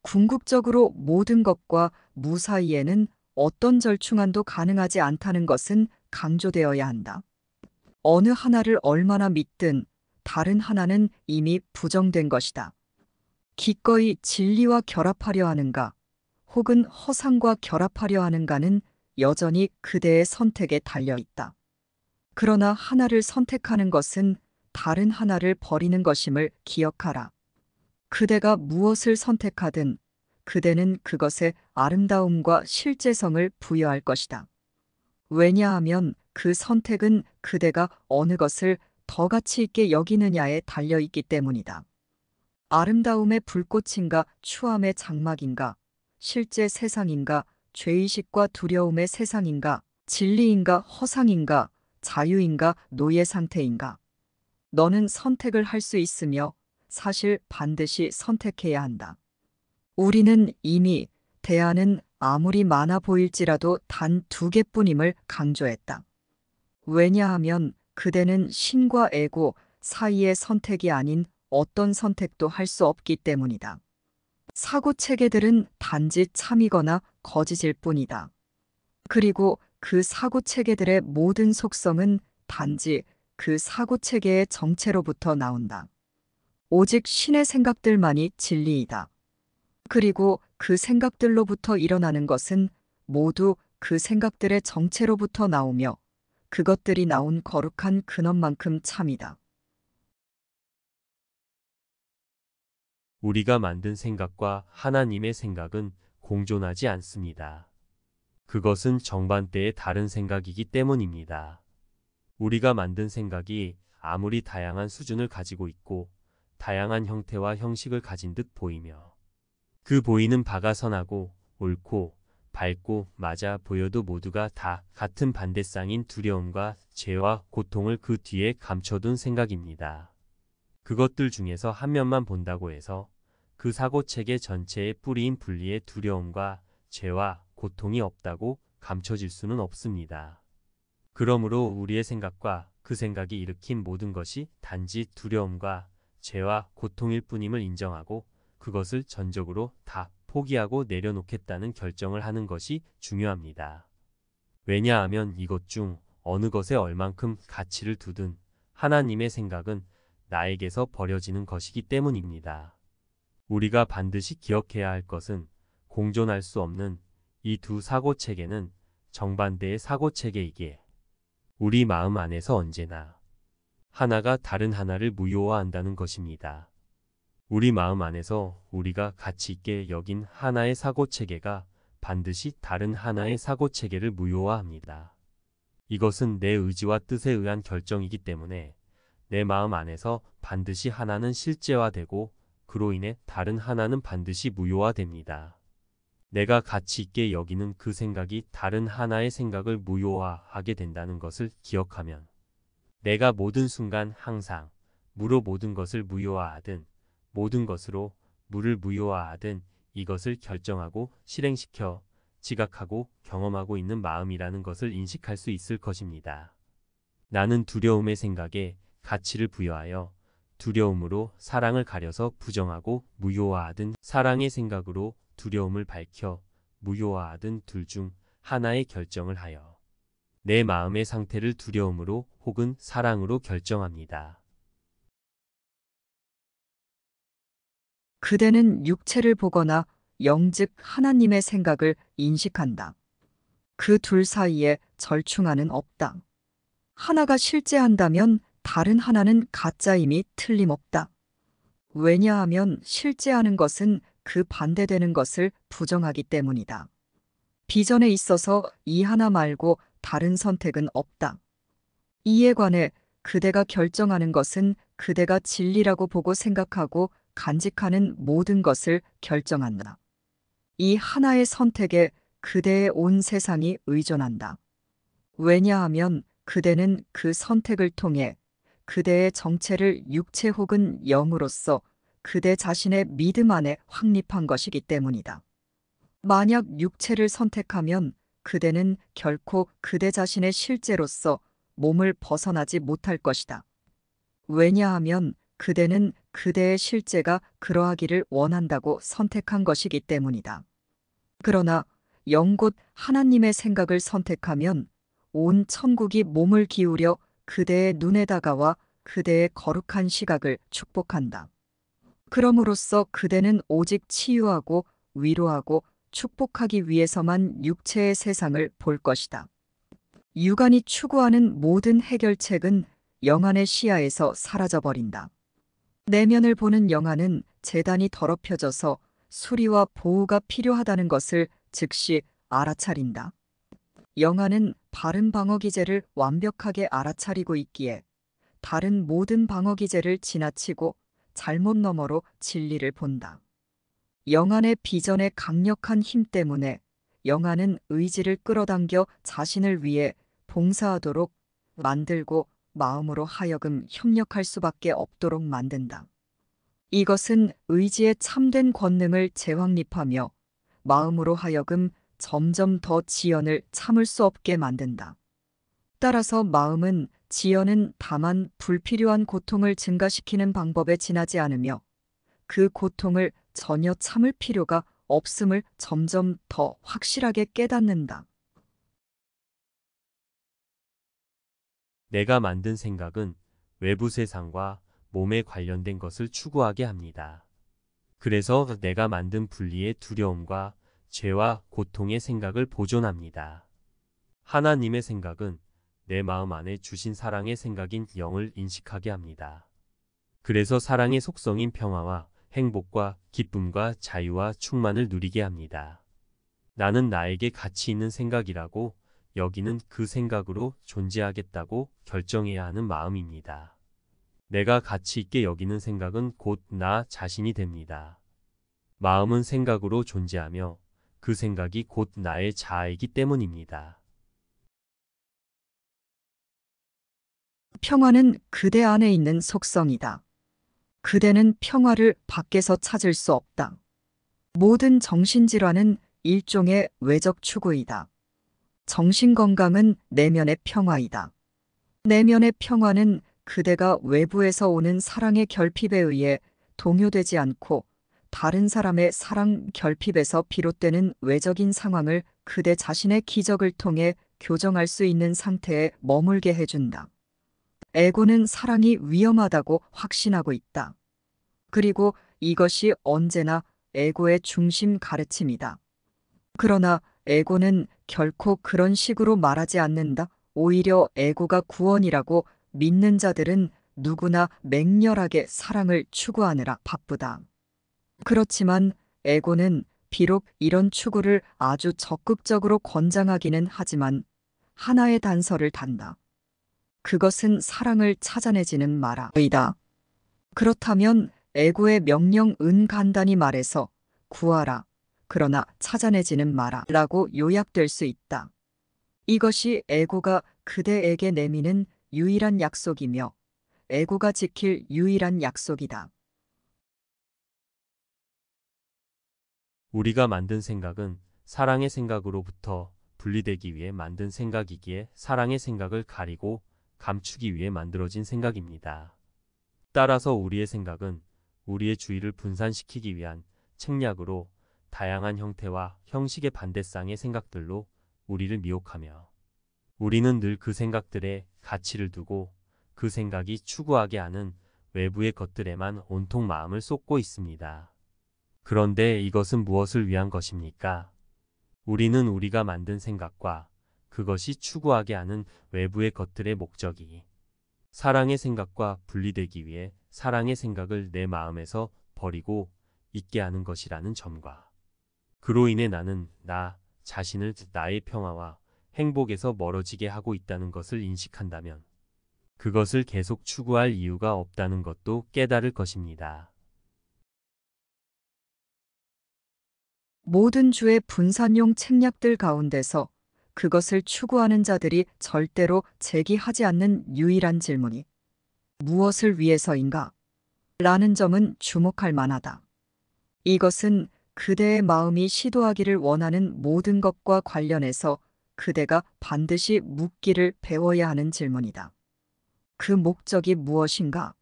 궁극적으로 모든 것과 무 사이에는 어떤 절충안도 가능하지 않다는 것은 강조되어야 한다. 어느 하나를 얼마나 믿든 다른 하나는 이미 부정된 것이다. 기꺼이 진리와 결합하려 하는가, 혹은 허상과 결합하려 하는가는 여전히 그대의 선택에 달려 있다. 그러나 하나를 선택하는 것은 다른 하나를 버리는 것임을 기억하라. 그대가 무엇을 선택하든 그대는 그것에 아름다움과 실제성을 부여할 것이다. 왜냐하면 그 선택은 그대가 어느 것을 더 가치 있게 여기느냐에 달려 있기 때문이다. 아름다움의 불꽃인가 추함의 장막인가, 실제 세상인가, 죄의식과 두려움의 세상인가, 진리인가 허상인가, 자유인가 노예 상태인가. 너는 선택을 할 수 있으며 사실 반드시 선택해야 한다. 우리는 이미 대안은 아무리 많아 보일지라도 단 두 개뿐임을 강조했다. 왜냐하면 그대는 신과 에고 사이의 선택이 아닌 어떤 선택도 할 수 없기 때문이다. 사고 체계들은 단지 참이거나 거짓일 뿐이다. 그리고 그 사고 체계들의 모든 속성은 단지 그 사고 체계의 정체로부터 나온다. 오직 신의 생각들만이 진리이다. 그리고 그 생각들로부터 일어나는 것은 모두 그 생각들의 정체로부터 나오며 그것들이 나온 거룩한 근원만큼 참이다. 우리가 만든 생각과 하나님의 생각은 공존하지 않습니다. 그것은 정반대의 다른 생각이기 때문입니다. 우리가 만든 생각이 아무리 다양한 수준을 가지고 있고 다양한 형태와 형식을 가진 듯 보이며 그 보이는 바가 선하고 옳고 밝고 맞아 보여도 모두가 다 같은 반대쌍인 두려움과 죄와 고통을 그 뒤에 감춰둔 생각입니다. 그것들 중에서 한 면만 본다고 해서 그 사고체계 전체의 뿌리인 분리의 두려움과 죄와 고통이 없다고 감춰질 수는 없습니다. 그러므로 우리의 생각과 그 생각이 일으킨 모든 것이 단지 두려움과 죄와 고통일 뿐임을 인정하고 그것을 전적으로 다 포기하고 내려놓겠다는 결정을 하는 것이 중요합니다. 왜냐하면 이것 중 어느 것에 얼만큼 가치를 두든 하나님의 생각은 나에게서 버려지는 것이기 때문입니다. 우리가 반드시 기억해야 할 것은 공존할 수 없는 이 두 사고체계는 정반대의 사고체계이기에 우리 마음 안에서 언제나 하나가 다른 하나를 무효화한다는 것입니다. 우리 마음 안에서 우리가 가치 있게 여긴 하나의 사고체계가 반드시 다른 하나의 사고체계를 무효화합니다. 이것은 내 의지와 뜻에 의한 결정이기 때문에 내 마음 안에서 반드시 하나는 실제화되고 그로 인해 다른 하나는 반드시 무효화됩니다. 내가 가치 있게 여기는 그 생각이 다른 하나의 생각을 무효화하게 된다는 것을 기억하면 내가 모든 순간 항상 무로 모든 것을 무효화하든 모든 것으로 무를 무효화하든 이것을 결정하고 실행시켜 지각하고 경험하고 있는 마음이라는 것을 인식할 수 있을 것입니다. 나는 두려움의 생각에 가치를 부여하여 두려움으로 사랑을 가려서 부정하고 무효화하든 사랑의 생각으로 두려움을 밝혀 무효화하든 둘 중 하나의 결정을 하여 내 마음의 상태를 두려움으로 혹은 사랑으로 결정합니다. 그대는 육체를 보거나 영즉 하나님의 생각을 인식한다. 그 둘 사이에 절충안은 없다. 하나가 실제한다면 다른 하나는 가짜임이 틀림없다. 왜냐하면 실제하는 것은 그 반대되는 것을 부정하기 때문이다. 비전에 있어서 이 하나 말고 다른 선택은 없다. 이에 관해 그대가 결정하는 것은 그대가 진리라고 보고 생각하고 간직하는 모든 것을 결정한다. 이 하나의 선택에 그대의 온 세상이 의존한다. 왜냐하면 그대는 그 선택을 통해 그대의 정체를 육체 혹은 영으로서 그대 자신의 믿음 안에 확립한 것이기 때문이다. 만약 육체를 선택하면 그대는 결코 그대 자신의 실제로서 몸을 벗어나지 못할 것이다. 왜냐하면 그대는 그대의 실제가 그러하기를 원한다고 선택한 것이기 때문이다. 그러나 영곧 하나님의 생각을 선택하면 온 천국이 몸을 기울여 그대의 눈에 다가와 그대의 거룩한 시각을 축복한다. 그럼으로써 그대는 오직 치유하고 위로하고 축복하기 위해서만 육체의 세상을 볼 것이다. 육안이 추구하는 모든 해결책은 영안의 시야에서 사라져버린다. 내면을 보는 영안은 재단이 더럽혀져서 수리와 보호가 필요하다는 것을 즉시 알아차린다. 영안은 바른 방어기제를 완벽하게 알아차리고 있기에 다른 모든 방어기제를 지나치고 잘못 너머로 진리를 본다. 영안의 비전의 강력한 힘 때문에 영안은 의지를 끌어당겨 자신을 위해 봉사하도록 만들고 마음으로 하여금 협력할 수밖에 없도록 만든다. 이것은 의지의 참된 권능을 재확립하며 마음으로 하여금 점점 더 지연을 참을 수 없게 만든다. 따라서 마음은 지연은 다만 불필요한 고통을 증가시키는 방법에 지나지 않으며 그 고통을 전혀 참을 필요가 없음을 점점 더 확실하게 깨닫는다. 내가 만든 생각은 외부 세상과 몸에 관련된 것을 추구하게 합니다. 그래서 내가 만든 분리의 두려움과 죄와 고통의 생각을 보존합니다. 하나님의 생각은 내 마음 안에 주신 사랑의 생각인 영을 인식하게 합니다. 그래서 사랑의 속성인 평화와 행복과 기쁨과 자유와 충만을 누리게 합니다. 나는 나에게 가치 있는 생각이라고 여기는 그 생각으로 존재하겠다고 결정해야 하는 마음입니다. 내가 가치 있게 여기는 생각은 곧 나 자신이 됩니다. 마음은 생각으로 존재하며 그 생각이 곧 나의 자아이기 때문입니다. 평화는 그대 안에 있는 속성이다. 그대는 평화를 밖에서 찾을 수 없다. 모든 정신질환은 일종의 외적 추구이다. 정신건강은 내면의 평화이다. 내면의 평화는 그대가 외부에서 오는 사랑의 결핍에 의해 동요되지 않고 다른 사람의 사랑 결핍에서 비롯되는 외적인 상황을 그대 자신의 기적을 통해 교정할 수 있는 상태에 머물게 해준다. 에고는 사랑이 위험하다고 확신하고 있다. 그리고 이것이 언제나 에고의 중심 가르침이다. 그러나 에고는 결코 그런 식으로 말하지 않는다. 오히려 에고가 구원이라고 믿는 자들은 누구나 맹렬하게 사랑을 추구하느라 바쁘다. 그렇지만 에고는 비록 이런 추구를 아주 적극적으로 권장하기는 하지만 하나의 단서를 단다. 그것은 사랑을 찾아내지는 마라이다. 그렇다면 에고의 명령은 간단히 말해서 구하라. 그러나 찾아내지는 마라 라고 요약될 수 있다. 이것이 에고가 그대에게 내미는 유일한 약속이며 에고가 지킬 유일한 약속이다. 우리가 만든 생각은 사랑의 생각으로부터 분리되기 위해 만든 생각이기에 사랑의 생각을 가리고 감추기 위해 만들어진 생각입니다. 따라서 우리의 생각은 우리의 주의를 분산시키기 위한 책략으로 다양한 형태와 형식의 반대쌍의 생각들로 우리를 미혹하며 우리는 늘 그 생각들에 가치를 두고 그 생각이 추구하게 하는 외부의 것들에만 온통 마음을 쏟고 있습니다. 그런데 이것은 무엇을 위한 것입니까? 우리는 우리가 만든 생각과 그것이 추구하게 하는 외부의 것들의 목적이 사랑의 생각과 분리되기 위해 사랑의 생각을 내 마음에서 버리고 있게 하는 것이라는 점과 그로 인해 나는 나 자신을 나의 평화와 행복에서 멀어지게 하고 있다는 것을 인식한다면 그것을 계속 추구할 이유가 없다는 것도 깨달을 것입니다. 모든 주의 분산용 책략들 가운데서 그것을 추구하는 자들이 절대로 제기하지 않는 유일한 질문이 무엇을 위해서인가? 라는 점은 주목할 만하다. 이것은 그대의 마음이 시도하기를 원하는 모든 것과 관련해서 그대가 반드시 묻기를 배워야 하는 질문이다. 그 목적이 무엇인가?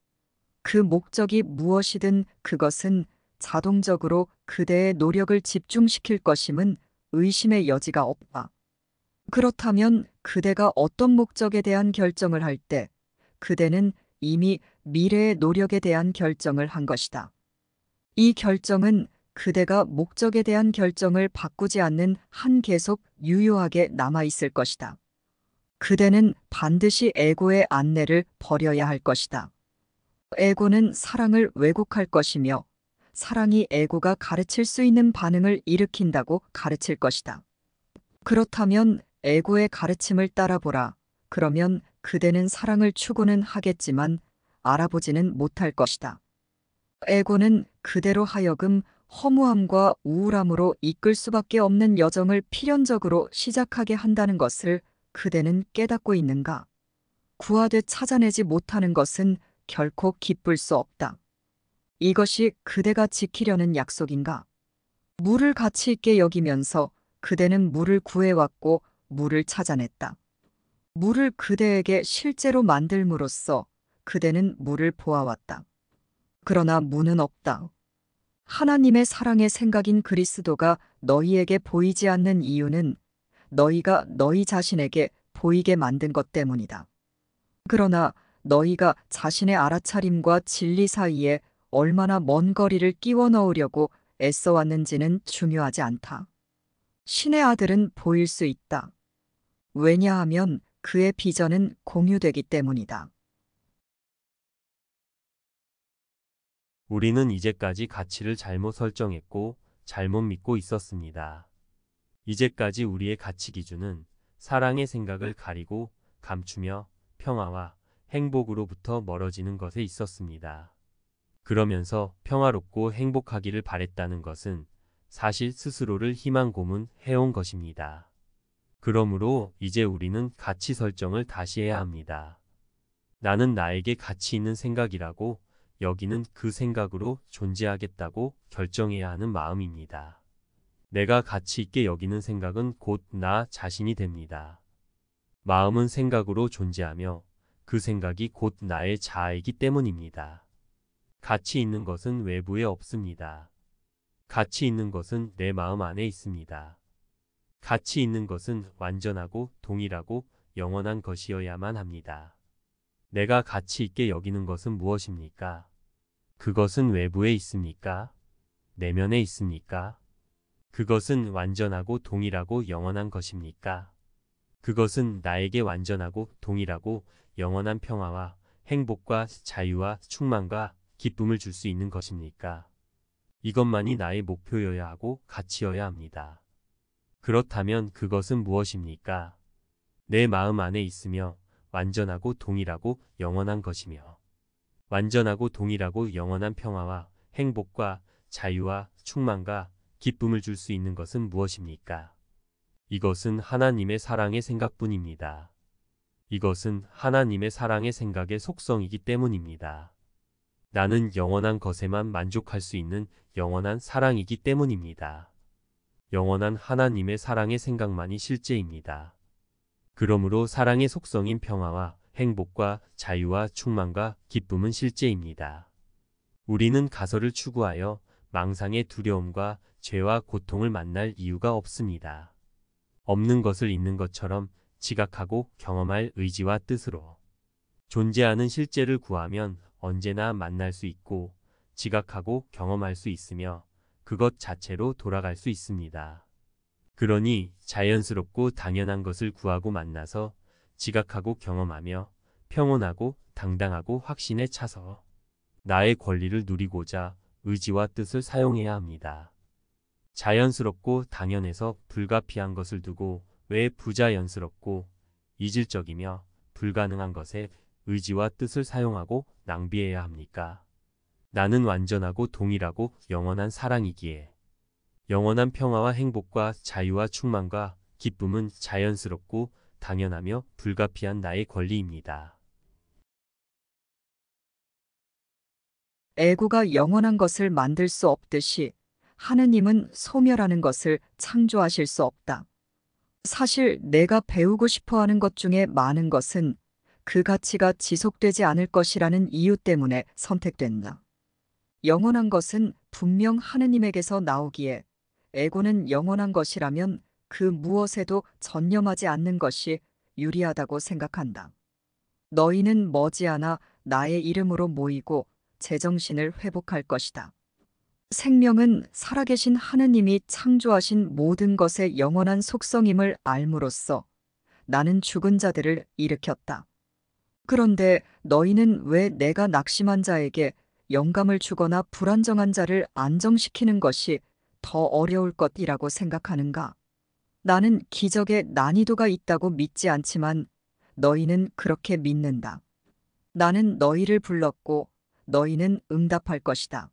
그 목적이 무엇이든 그것은 자동적으로 그대의 노력을 집중시킬 것임은 의심의 여지가 없다. 그렇다면 그대가 어떤 목적에 대한 결정을 할 때 그대는 이미 미래의 노력에 대한 결정을 한 것이다. 이 결정은 그대가 목적에 대한 결정을 바꾸지 않는 한 계속 유효하게 남아있을 것이다. 그대는 반드시 에고의 안내를 버려야 할 것이다. 에고는 사랑을 왜곡할 것이며 사랑이 에고가 가르칠 수 있는 반응을 일으킨다고 가르칠 것이다. 그렇다면 에고의 가르침을 따라보라. 그러면 그대는 사랑을 추구는 하겠지만 알아보지는 못할 것이다. 에고는 그대로 하여금 허무함과 우울함으로 이끌 수밖에 없는 여정을 필연적으로 시작하게 한다는 것을 그대는 깨닫고 있는가? 구하되 찾아내지 못하는 것은 결코 기쁠 수 없다. 이것이 그대가 지키려는 약속인가? 물을 가치 있게 여기면서 그대는 물을 구해왔고 물을 찾아냈다. 물을 그대에게 실제로 만들므로써 그대는 물을 보아왔다. 그러나 무는 없다. 하나님의 사랑의 생각인 그리스도가 너희에게 보이지 않는 이유는 너희가 너희 자신에게 보이게 만든 것 때문이다. 그러나 너희가 자신의 알아차림과 진리 사이에 얼마나 먼 거리를 끼워 넣으려고 애써왔는지는 중요하지 않다. 신의 아들은 보일 수 있다. 왜냐하면 그의 비전은 공유되기 때문이다. 우리는 이제까지 가치를 잘못 설정했고 잘못 믿고 있었습니다. 이제까지 우리의 가치 기준은 사랑의 생각을 가리고 감추며 평화와 행복으로부터 멀어지는 것에 있었습니다. 그러면서 평화롭고 행복하기를 바랬다는 것은 사실 스스로를 희망 고문해온 것입니다. 그러므로 이제 우리는 가치 설정을 다시 해야 합니다. 나는 나에게 가치 있는 생각이라고 여기는 그 생각으로 존재하겠다고 결정해야 하는 마음입니다. 내가 가치 있게 여기는 생각은 곧 나 자신이 됩니다. 마음은 생각으로 존재하며 그 생각이 곧 나의 자아이기 때문입니다. 가치 있는 것은 외부에 없습니다. 가치 있는 것은 내 마음 안에 있습니다. 가치 있는 것은 완전하고 동일하고 영원한 것이어야만 합니다. 내가 가치 있게 여기는 것은 무엇입니까? 그것은 외부에 있습니까? 내면에 있습니까? 그것은 완전하고 동일하고 영원한 것입니까? 그것은 나에게 완전하고 동일하고 영원한 평화와 행복과 자유와 충만과 기쁨을 줄 수 있는 것입니까? 이것만이 나의 목표여야 하고 가치여야 합니다. 그렇다면 그것은 무엇입니까? 내 마음 안에 있으며 완전하고 동일하고 영원한 것이며 완전하고 동일하고 영원한 평화와 행복과 자유와 충만과 기쁨을 줄 수 있는 것은 무엇입니까? 이것은 하나님의 사랑의 생각뿐입니다. 이것은 하나님의 사랑의 생각의 속성이기 때문입니다. 나는 영원한 것에만 만족할 수 있는 영원한 사랑이기 때문입니다. 영원한 하나님의 사랑의 생각만이 실제입니다. 그러므로 사랑의 속성인 평화와 행복과 자유와 충만과 기쁨은 실제입니다. 우리는 가설을 추구하여 망상의 두려움과 죄와 고통을 만날 이유가 없습니다. 없는 것을 있는 것처럼 지각하고 경험할 의지와 뜻으로 존재하는 실제를 구하면 언제나 만날 수 있고 지각하고 경험할 수 있으며 그것 자체로 돌아갈 수 있습니다. 그러니 자연스럽고 당연한 것을 구하고 만나서 지각하고 경험하며 평온하고 당당하고 확신에 차서 나의 권리를 누리고자 의지와 뜻을 사용해야 합니다. 자연스럽고 당연해서 불가피한 것을 두고 왜 부자연스럽고 이질적이며 불가능한 것에 의지와 뜻을 사용하고 낭비해야 합니까? 나는 완전하고 동일하고 영원한 사랑이기에 영원한 평화와 행복과 자유와 충만과 기쁨은 자연스럽고 당연하며 불가피한 나의 권리입니다. 애고가 영원한 것을 만들 수 없듯이 하느님은 소멸하는 것을 창조하실 수 없다. 사실 내가 배우고 싶어 하는 것 중에 많은 것은 그 가치가 지속되지 않을 것이라는 이유 때문에 선택된다. 영원한 것은 분명 하느님에게서 나오기에 애고는 영원한 것이라면 그 무엇에도 전념하지 않는 것이 유리하다고 생각한다. 너희는 머지않아 나의 이름으로 모이고 제정신을 회복할 것이다. 생명은 살아계신 하느님이 창조하신 모든 것의 영원한 속성임을 알므로써 나는 죽은 자들을 일으켰다. 그런데 너희는 왜 내가 낙심한 자에게 영감을 주거나 불안정한 자를 안정시키는 것이 더 어려울 것이라고 생각하는가? 나는 기적에 난이도가 있다고 믿지 않지만 너희는 그렇게 믿는다. 나는 너희를 불렀고 너희는 응답할 것이다.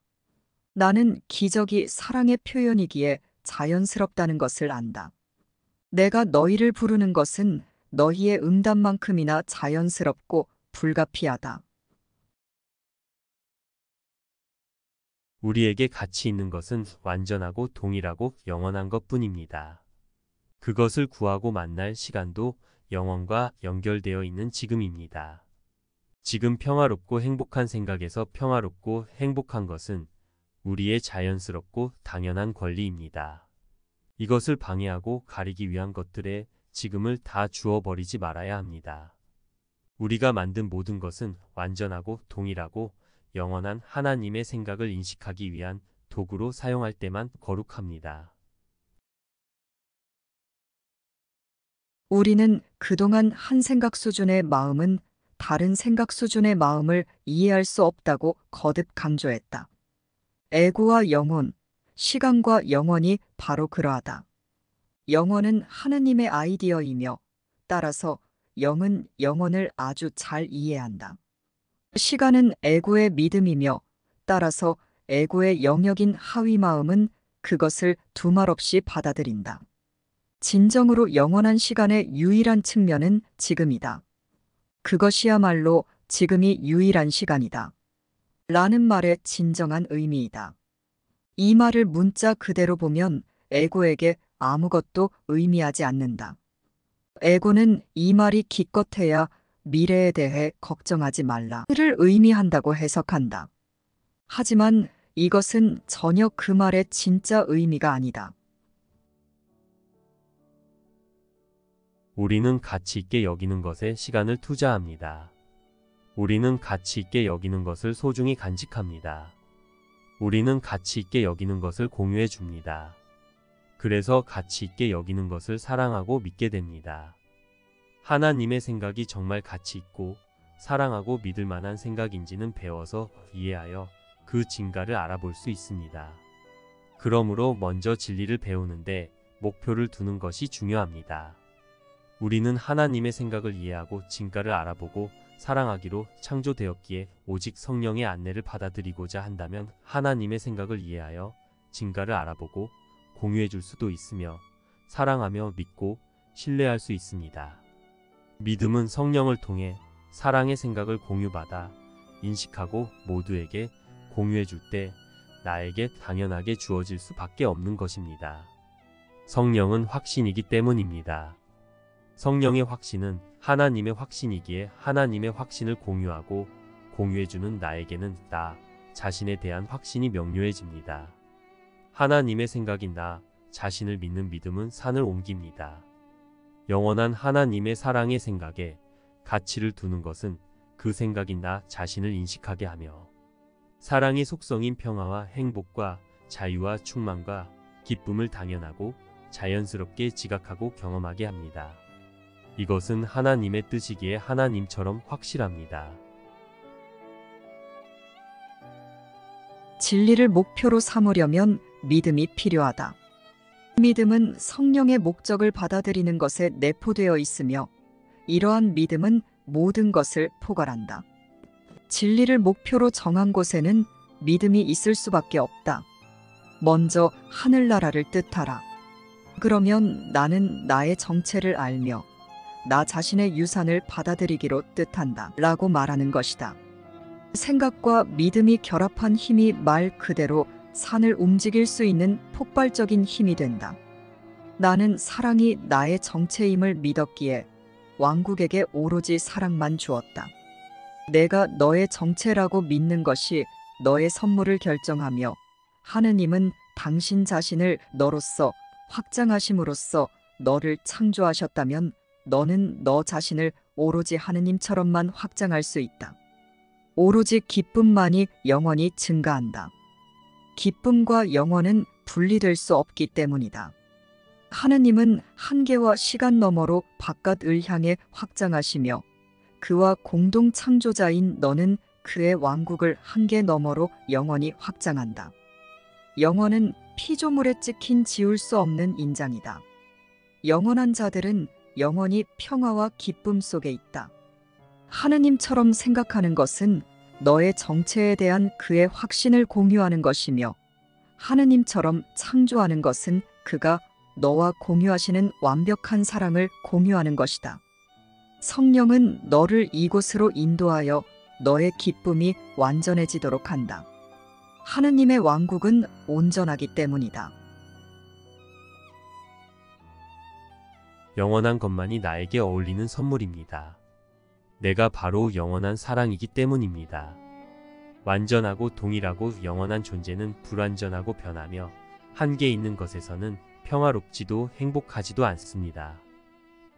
나는 기적이 사랑의 표현이기에 자연스럽다는 것을 안다. 내가 너희를 부르는 것은 너희의 응답만큼이나 자연스럽고 불가피하다. 우리에게 가치 있는 것은 완전하고 동일하고 영원한 것뿐입니다. 그것을 구하고 만날 시간도 영원과 연결되어 있는 지금입니다. 지금 평화롭고 행복한 생각에서 평화롭고 행복한 것은 우리의 자연스럽고 당연한 권리입니다. 이것을 방해하고 가리기 위한 것들에 지금을 다 주어버리지 말아야 합니다. 우리가 만든 모든 것은 완전하고 동일하고 영원한 하나님의 생각을 인식하기 위한 도구로 사용할 때만 거룩합니다. 우리는 그동안 한 생각 수준의 마음은 다른 생각 수준의 마음을 이해할 수 없다고 거듭 강조했다. 에고와 영혼, 시간과 영혼이 바로 그러하다. 영혼은 하느님의 아이디어이며 따라서 영은 영혼을 아주 잘 이해한다. 시간은 에고의 믿음이며 따라서 에고의 영역인 하위 마음은 그것을 두말 없이 받아들인다. 진정으로 영원한 시간의 유일한 측면은 지금이다. 그것이야말로 지금이 유일한 시간이다. 라는 말의 진정한 의미이다. 이 말을 문자 그대로 보면 에고에게 아무것도 의미하지 않는다. 에고는 이 말이 기껏해야 미래에 대해 걱정하지 말라를 의미한다고 해석한다. 하지만 이것은 전혀 그 말의 진짜 의미가 아니다. 우리는 가치 있게 여기는 것에 시간을 투자합니다. 우리는 가치 있게 여기는 것을 소중히 간직합니다. 우리는 가치 있게 여기는 것을 공유해 줍니다. 그래서 가치 있게 여기는 것을 사랑하고 믿게 됩니다. 하나님의 생각이 정말 가치 있고 사랑하고 믿을 만한 생각인지는 배워서 이해하여 그 진가를 알아볼 수 있습니다. 그러므로 먼저 진리를 배우는데 목표를 두는 것이 중요합니다. 우리는 하나님의 생각을 이해하고 진가를 알아보고 사랑하기로 창조되었기에 오직 성령의 안내를 받아들이고자 한다면 하나님의 생각을 이해하여 진가를 알아보고 공유해 줄 수도 있으며 사랑하며 믿고 신뢰할 수 있습니다. 믿음은 성령을 통해 사랑의 생각을 공유받아 인식하고 모두에게 공유해 줄 때 나에게 당연하게 주어질 수밖에 없는 것입니다. 성령은 확신이기 때문입니다. 성령의 확신은 하나님의 확신이기에 하나님의 확신을 공유하고 공유해주는 나에게는 나 자신에 대한 확신이 명료해집니다. 하나님의 생각인 나 자신을 믿는 믿음은 산을 옮깁니다. 영원한 하나님의 사랑의 생각에 가치를 두는 것은 그 생각인 나 자신을 인식하게 하며 사랑의 속성인 평화와 행복과 자유와 충만과 기쁨을 당연하고 자연스럽게 지각하고 경험하게 합니다. 이것은 하나님의 뜻이기에 하나님처럼 확실합니다. 진리를 목표로 삼으려면 믿음이 필요하다. 믿음은 성령의 목적을 받아들이는 것에 내포되어 있으며 이러한 믿음은 모든 것을 포괄한다. 진리를 목표로 정한 곳에는 믿음이 있을 수밖에 없다. 먼저 하늘나라를 뜻하라. 그러면 나는 나의 정체를 알며 나 자신의 유산을 받아들이기로 뜻한다. 라고 말하는 것이다. 생각과 믿음이 결합한 힘이 말 그대로 산을 움직일 수 있는 폭발적인 힘이 된다. 나는 사랑이 나의 정체임을 믿었기에 왕국에게 오로지 사랑만 주었다. 내가 너의 정체라고 믿는 것이 너의 선물을 결정하며 하느님은 당신 자신을 너로서 확장하심으로써 너를 창조하셨다면 너는 너 자신을 오로지 하느님처럼만 확장할 수 있다. 오로지 기쁨만이 영원히 증가한다. 기쁨과 영원은 분리될 수 없기 때문이다. 하느님은 한계와 시간 너머로 바깥을 향해 확장하시며 그와 공동 창조자인 너는 그의 왕국을 한계 너머로 영원히 확장한다. 영원은 피조물에 찍힌 지울 수 없는 인장이다. 영원한 자들은 영원히 평화와 기쁨 속에 있다. 하느님처럼 생각하는 것은 너의 정체에 대한 그의 확신을 공유하는 것이며 하느님처럼 창조하는 것은 그가 너와 공유하시는 완벽한 사랑을 공유하는 것이다. 성령은 너를 이곳으로 인도하여 너의 기쁨이 완전해지도록 한다. 하느님의 왕국은 온전하기 때문이다. 영원한 것만이 나에게 어울리는 선물입니다. 내가 바로 영원한 사랑이기 때문입니다. 완전하고 동일하고 영원한 존재는 불완전하고 변하며 한계 있는 것에서는 평화롭지도 행복하지도 않습니다.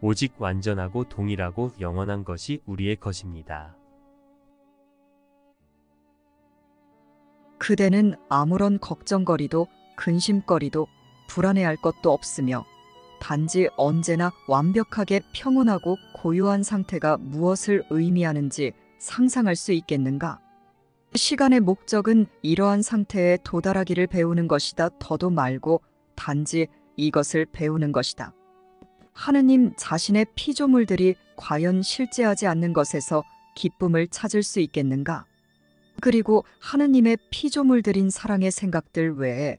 오직 완전하고 동일하고 영원한 것이 우리의 것입니다. 그대는 아무런 걱정거리도 근심거리도 불안해할 것도 없으며 단지 언제나 완벽하게 평온하고 고요한 상태가 무엇을 의미하는지 상상할 수 있겠는가? 시간의 목적은 이러한 상태에 도달하기를 배우는 것이다. 더도 말고 단지 이것을 배우는 것이다. 하느님 자신의 피조물들이 과연 실제하지 않는 것에서 기쁨을 찾을 수 있겠는가? 그리고 하느님의 피조물들인 사랑의 생각들 외에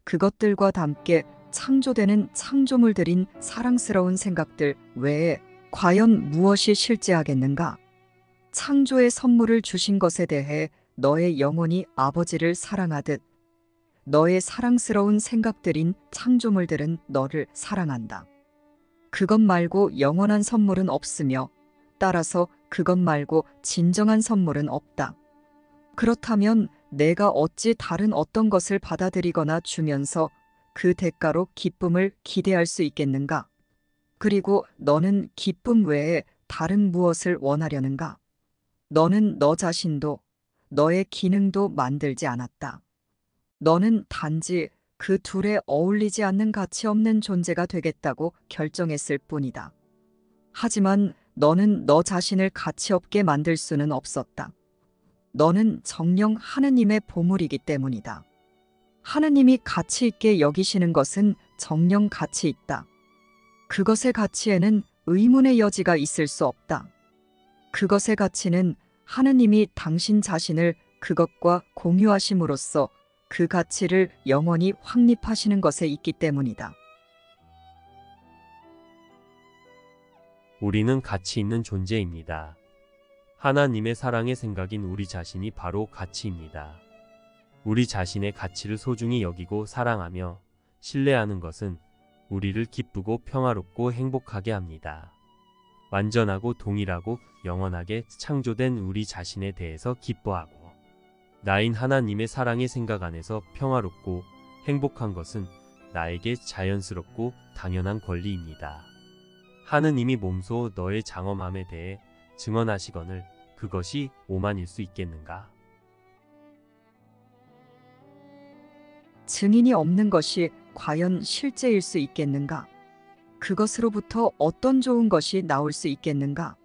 그것들과 함께 창조되는 창조물들인 사랑스러운 생각들 외에 과연 무엇이 실제하겠는가? 창조의 선물을 주신 것에 대해 너의 영혼이 아버지를 사랑하듯 너의 사랑스러운 생각들인 창조물들은 너를 사랑한다. 그것 말고 영원한 선물은 없으며 따라서 그것 말고 진정한 선물은 없다. 그렇다면 내가 어찌 다른 어떤 것을 받아들이거나 주면서 그 대가로 기쁨을 기대할 수 있겠는가? 그리고 너는 기쁨 외에 다른 무엇을 원하려는가? 너는 너 자신도 너의 기능도 만들지 않았다. 너는 단지 그 둘에 어울리지 않는 가치 없는 존재가 되겠다고 결정했을 뿐이다. 하지만 너는 너 자신을 가치 없게 만들 수는 없었다. 너는 정녕 하느님의 보물이기 때문이다. 하느님이 가치 있게 여기시는 것은 정녕 가치 있다. 그것의 가치에는 의문의 여지가 있을 수 없다. 그것의 가치는 하느님이 당신 자신을 그것과 공유하심으로써 그 가치를 영원히 확립하시는 것에 있기 때문이다. 우리는 가치 있는 존재입니다. 하나님의 사랑의 생각인 우리 자신이 바로 가치입니다. 우리 자신의 가치를 소중히 여기고 사랑하며 신뢰하는 것은 우리를 기쁘고 평화롭고 행복하게 합니다. 완전하고 동일하고 영원하게 창조된 우리 자신에 대해서 기뻐하고 나인 하나님의 사랑의 생각 안에서 평화롭고 행복한 것은 나에게 자연스럽고 당연한 권리입니다. 하느님이 몸소 너의 장엄함에 대해 증언하시거늘 그것이 오만일 수 있겠는가? 증인이 없는 것이 과연 실제일 수 있겠는가? 그것으로부터 어떤 좋은 것이 나올 수 있겠는가?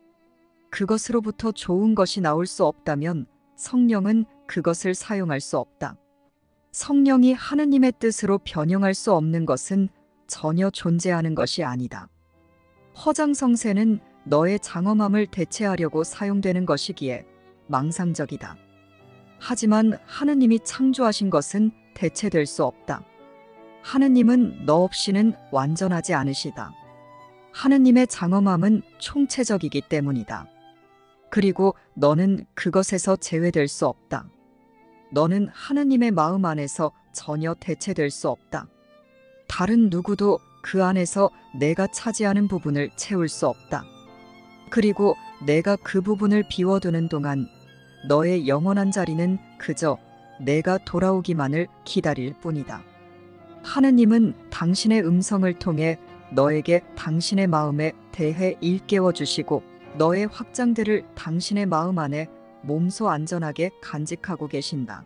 그것으로부터 좋은 것이 나올 수 없다면 성령은 그것을 사용할 수 없다. 성령이 하느님의 뜻으로 변형할 수 없는 것은 전혀 존재하는 것이 아니다. 허장성세는 너의 장엄함을 대체하려고 사용되는 것이기에 망상적이다. 하지만 하느님이 창조하신 것은 대체될 수 없다. 하느님은 너 없이는 완전하지 않으시다. 하느님의 장엄함은 총체적이기 때문이다. 그리고 너는 그것에서 제외될 수 없다. 너는 하느님의 마음 안에서 전혀 대체될 수 없다. 다른 누구도 그 안에서 내가 차지하는 부분을 채울 수 없다. 그리고 내가 그 부분을 비워두는 동안 너의 영원한 자리는 그저 내가 돌아오기만을 기다릴 뿐이다. 하느님은 당신의 음성을 통해 너에게 당신의 마음에 대해 일깨워 주시고 너의 확장들을 당신의 마음 안에 몸소 안전하게 간직하고 계신다.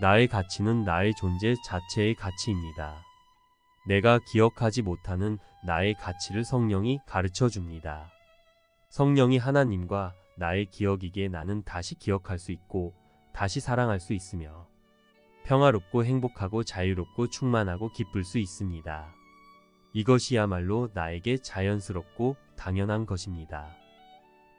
나의 가치는 나의 존재 자체의 가치입니다. 내가 기억하지 못하는 나의 가치를 성령이 가르쳐 줍니다. 성령이 하나님과 나의 기억이기에 나는 다시 기억할 수 있고 다시 사랑할 수 있으며 평화롭고 행복하고 자유롭고 충만하고 기쁠 수 있습니다. 이것이야말로 나에게 자연스럽고 당연한 것입니다.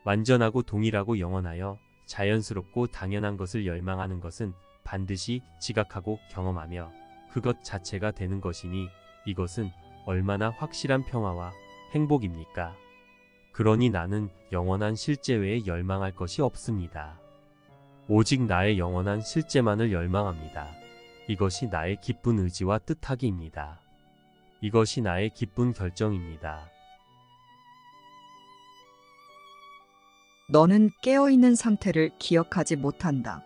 완전하고 동일하고 영원하여 자연스럽고 당연한 것을 열망하는 것은 반드시 지각하고 경험하며 그것 자체가 되는 것이니 이것은 얼마나 확실한 평화와 행복입니까? 그러니 나는 영원한 실제 외에 열망할 것이 없습니다. 오직 나의 영원한 실제만을 열망합니다. 이것이 나의 기쁜 의지와 뜻하기입니다. 이것이 나의 기쁜 결정입니다. 너는 깨어있는 상태를 기억하지 못한다.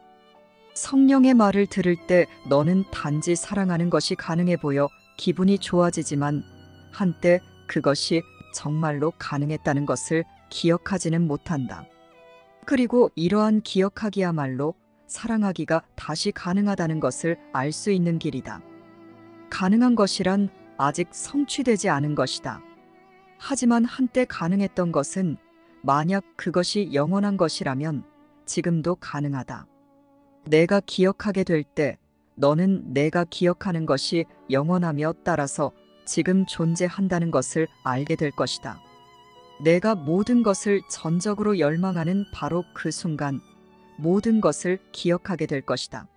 성령의 말을 들을 때 너는 단지 사랑하는 것이 가능해 보여 기분이 좋아지지만 한때 그것이 정말로 가능했다는 것을 기억하지는 못한다. 그리고 이러한 기억하기야말로 사랑하기가 다시 가능하다는 것을 알 수 있는 길이다. 가능한 것이란 아직 성취되지 않은 것이다. 하지만 한때 가능했던 것은 만약 그것이 영원한 것이라면 지금도 가능하다. 내가 기억하게 될 때 너는 내가 기억하는 것이 영원하며 따라서 지금 존재한다는 것을 알게 될 것이다. 내가 모든 것을 전적으로 열망하는 바로 그 순간 모든 것을 기억하게 될 것이다.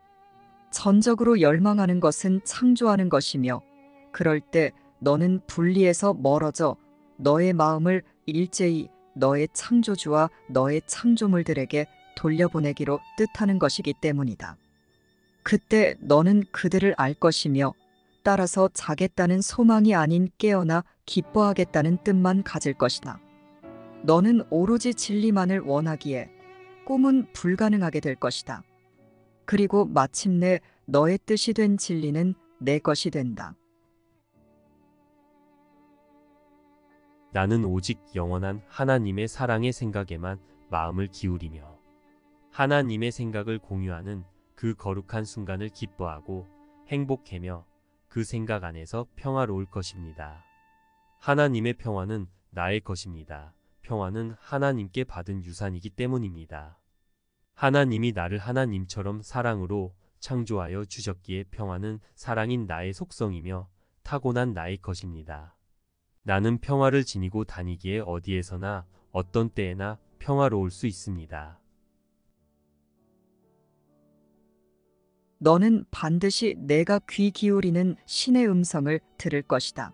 전적으로 열망하는 것은 창조하는 것이며 그럴 때 너는 분리에서 멀어져 너의 마음을 일제히 너의 창조주와 너의 창조물들에게 돌려보내기로 뜻하는 것이기 때문이다. 그때 너는 그들을 알 것이며 따라서 자겠다는 소망이 아닌 깨어나 기뻐하겠다는 뜻만 가질 것이다. 너는 오로지 진리만을 원하기에 꿈은 불가능하게 될 것이다. 그리고 마침내 너의 뜻이 된 진리는 내 것이 된다. 나는 오직 영원한 하나님의 사랑의 생각에만 마음을 기울이며 하나님의 생각을 공유하는 그 거룩한 순간을 기뻐하고 행복해며 그 생각 안에서 평화로울 것입니다. 하나님의 평화는 나의 것입니다. 평화는 하나님께 받은 유산이기 때문입니다. 하나님이 나를 하나님처럼 사랑으로 창조하여 주셨기에 평화는 사랑인 나의 속성이며 타고난 나의 것입니다. 나는 평화를 지니고 다니기에 어디에서나 어떤 때에나 평화로울 수 있습니다. 너는 반드시 내가 귀 기울이는 신의 음성을 들을 것이다.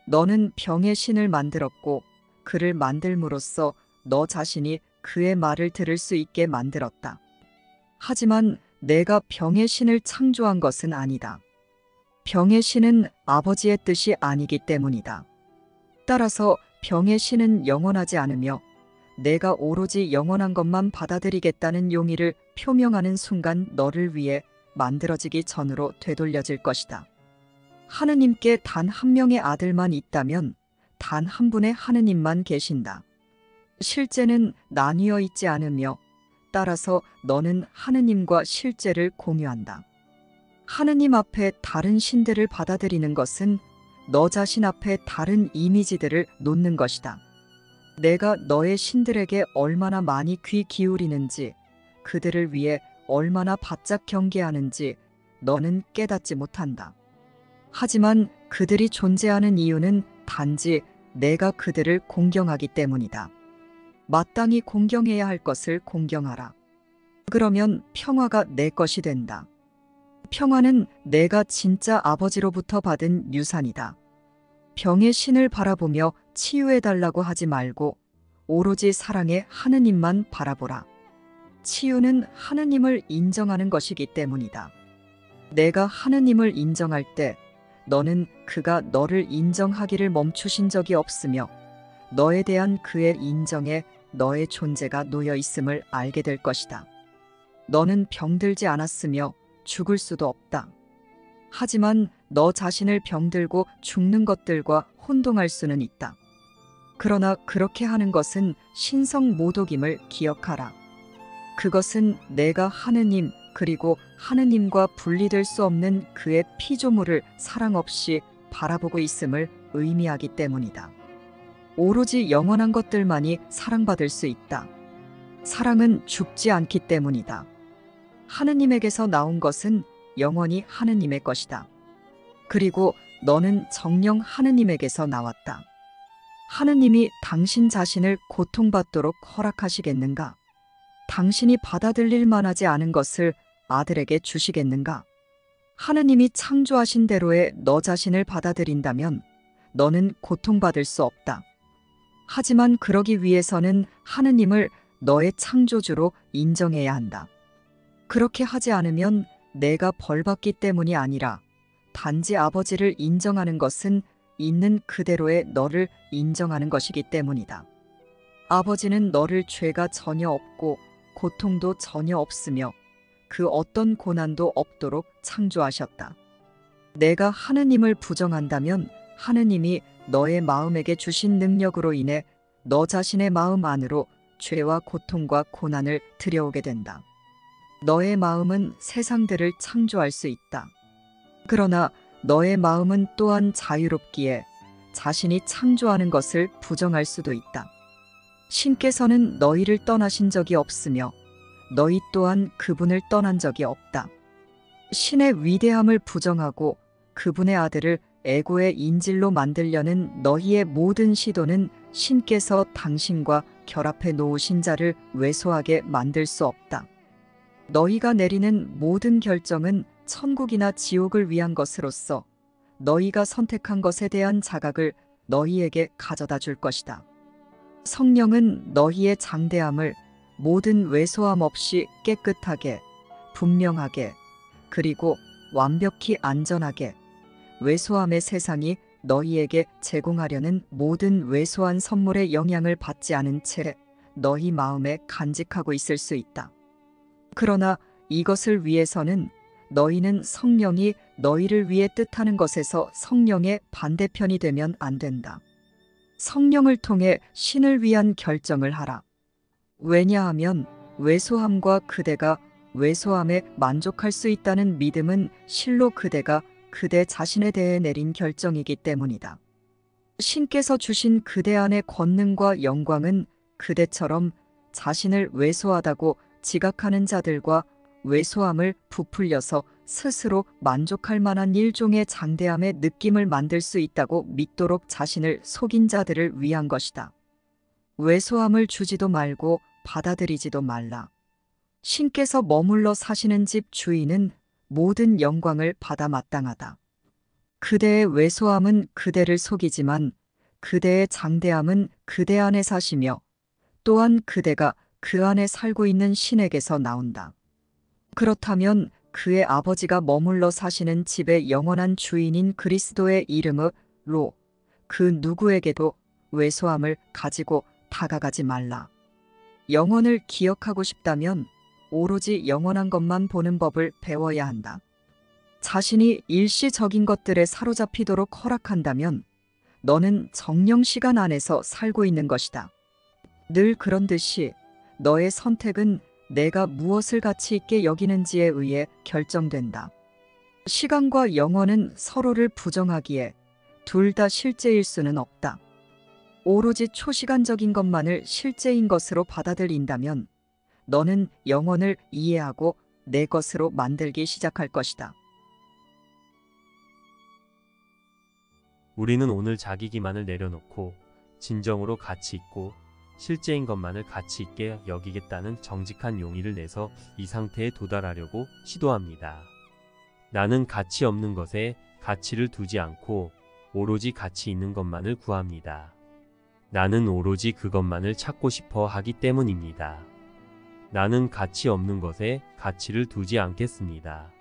너는 병의 신을 만들었고 그를 만들므로써 너 자신이 그의 말을 들을 수 있게 만들었다. 하지만 내가 병의 신을 창조한 것은 아니다. 병의 신은 아버지의 뜻이 아니기 때문이다. 따라서 병의 신은 영원하지 않으며 내가 오로지 영원한 것만 받아들이겠다는 용의를 표명하는 순간 너를 위해 만들어지기 전으로 되돌려질 것이다. 하느님께 단 한 명의 아들만 있다면 단 한 분의 하느님만 계신다. 실제는 나뉘어 있지 않으며 따라서 너는 하느님과 실제를 공유한다. 하느님 앞에 다른 신들을 받아들이는 것은 너 자신 앞에 다른 이미지들을 놓는 것이다. 내가 너의 신들에게 얼마나 많이 귀 기울이는지, 그들을 위해 얼마나 바짝 경계하는지 너는 깨닫지 못한다. 하지만 그들이 존재하는 이유는 단지 내가 그들을 공경하기 때문이다. 마땅히 공경해야 할 것을 공경하라. 그러면 평화가 내 것이 된다. 평화는 내가 진짜 아버지로부터 받은 유산이다. 병의 신을 바라보며 치유해달라고 하지 말고 오로지 사랑의 하느님만 바라보라. 치유는 하느님을 인정하는 것이기 때문이다. 내가 하느님을 인정할 때 너는 그가 너를 인정하기를 멈추신 적이 없으며 너에 대한 그의 인정에 너의 존재가 놓여 있음을 알게 될 것이다. 너는 병들지 않았으며 죽을 수도 없다. 하지만 너 자신을 병들고 죽는 것들과 혼동할 수는 있다. 그러나 그렇게 하는 것은 신성 모독임을 기억하라. 그것은 내가 하느님 그리고 하느님과 분리될 수 없는 그의 피조물을 사랑 없이 바라보고 있음을 의미하기 때문이다. 오로지 영원한 것들만이 사랑받을 수 있다. 사랑은 죽지 않기 때문이다. 하느님에게서 나온 것은 영원히 하느님의 것이다. 그리고 너는 정녕 하느님에게서 나왔다. 하느님이 당신 자신을 고통받도록 허락하시겠는가? 당신이 받아들일 만하지 않은 것을 아들에게 주시겠는가? 하느님이 창조하신 대로의 너 자신을 받아들인다면 너는 고통받을 수 없다. 하지만 그러기 위해서는 하느님을 너의 창조주로 인정해야 한다. 그렇게 하지 않으면 내가 벌받기 때문이 아니라 단지 아버지를 인정하는 것은 있는 그대로의 너를 인정하는 것이기 때문이다. 아버지는 너를 죄가 전혀 없고 고통도 전혀 없으며 그 어떤 고난도 없도록 창조하셨다. 내가 하느님을 부정한다면 하느님이 너의 마음에게 주신 능력으로 인해 너 자신의 마음 안으로 죄와 고통과 고난을 들여오게 된다. 너의 마음은 세상들을 창조할 수 있다. 그러나 너의 마음은 또한 자유롭기에 자신이 창조하는 것을 부정할 수도 있다. 신께서는 너희를 떠나신 적이 없으며 너희 또한 그분을 떠난 적이 없다. 신의 위대함을 부정하고 그분의 아들을 애고의 인질로 만들려는 너희의 모든 시도는 신께서 당신과 결합해 놓으신 자를 왜소하게 만들 수 없다. 너희가 내리는 모든 결정은 천국이나 지옥을 위한 것으로서 너희가 선택한 것에 대한 자각을 너희에게 가져다 줄 것이다. 성령은 너희의 장대함을 모든 왜소함 없이 깨끗하게, 분명하게, 그리고 완벽히 안전하게 왜소함의 세상이 너희에게 제공하려는 모든 왜소한 선물의 영향을 받지 않은 채 너희 마음에 간직하고 있을 수 있다. 그러나 이것을 위해서는 너희는 성령이 너희를 위해 뜻하는 것에서 성령의 반대편이 되면 안 된다. 성령을 통해 신을 위한 결정을 하라. 왜냐하면 왜소함과 그대가 왜소함에 만족할 수 있다는 믿음은 실로 그대가 그대 자신에 대해 내린 결정이기 때문이다. 신께서 주신 그대 안의 권능과 영광은 그대처럼 자신을 왜소하다고 지각하는 자들과 왜소함을 부풀려서 스스로 만족할 만한 일종의 장대함의 느낌을 만들 수 있다고 믿도록 자신을 속인 자들을 위한 것이다. 왜소함을 주지도 말고 받아들이지도 말라. 신께서 머물러 사시는 집 주인은 모든 영광을 받아 마땅하다. 그대의 왜소함은 그대를 속이지만 그대의 장대함은 그대 안에 사시며 또한 그대가 그 안에 살고 있는 신에게서 나온다. 그렇다면 그의 아버지가 머물러 사시는 집의 영원한 주인인 그리스도의 이름으로 그 누구에게도 왜소함을 가지고 다가가지 말라. 영원을 기억하고 싶다면 오로지 영원한 것만 보는 법을 배워야 한다. 자신이 일시적인 것들에 사로잡히도록 허락한다면 너는 정령 시간 안에서 살고 있는 것이다. 늘 그런 듯이 너의 선택은 내가 무엇을 가치 있게 여기는지에 의해 결정된다. 시간과 영원은 서로를 부정하기에 둘 다 실제일 수는 없다. 오로지 초시간적인 것만을 실제인 것으로 받아들인다면 너는 영원을 이해하고 내 것으로 만들기 시작할 것이다. 우리는 오늘 자기 기만을 내려놓고 진정으로 가치 있고 실제인 것만을 가치 있게 여기겠다는 정직한 용의를 내서 이 상태에 도달하려고 시도합니다. 나는 가치 없는 것에 가치를 두지 않고 오로지 가치 있는 것만을 구합니다. 나는 오로지 그것만을 찾고 싶어 하기 때문입니다. 나는 가치 없는 것에 가치를 두지 않겠습니다.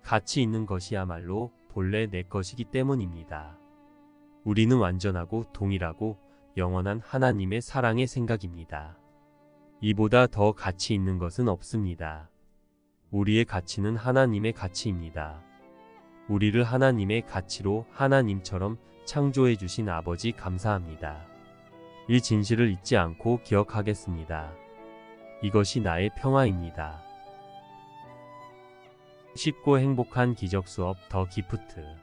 가치 있는 것이야말로 본래 내 것이기 때문입니다. 우리는 완전하고 동일하고 영원한 하나님의 사랑의 생각입니다. 이보다 더 가치 있는 것은 없습니다. 우리의 가치는 하나님의 가치입니다. 우리를 하나님의 가치로 하나님처럼 창조해 주신 아버지 감사합니다. 이 진실을 잊지 않고 기억하겠습니다. 이것이 나의 평화입니다. 쉽고 행복한 기적 수업 더 기프트.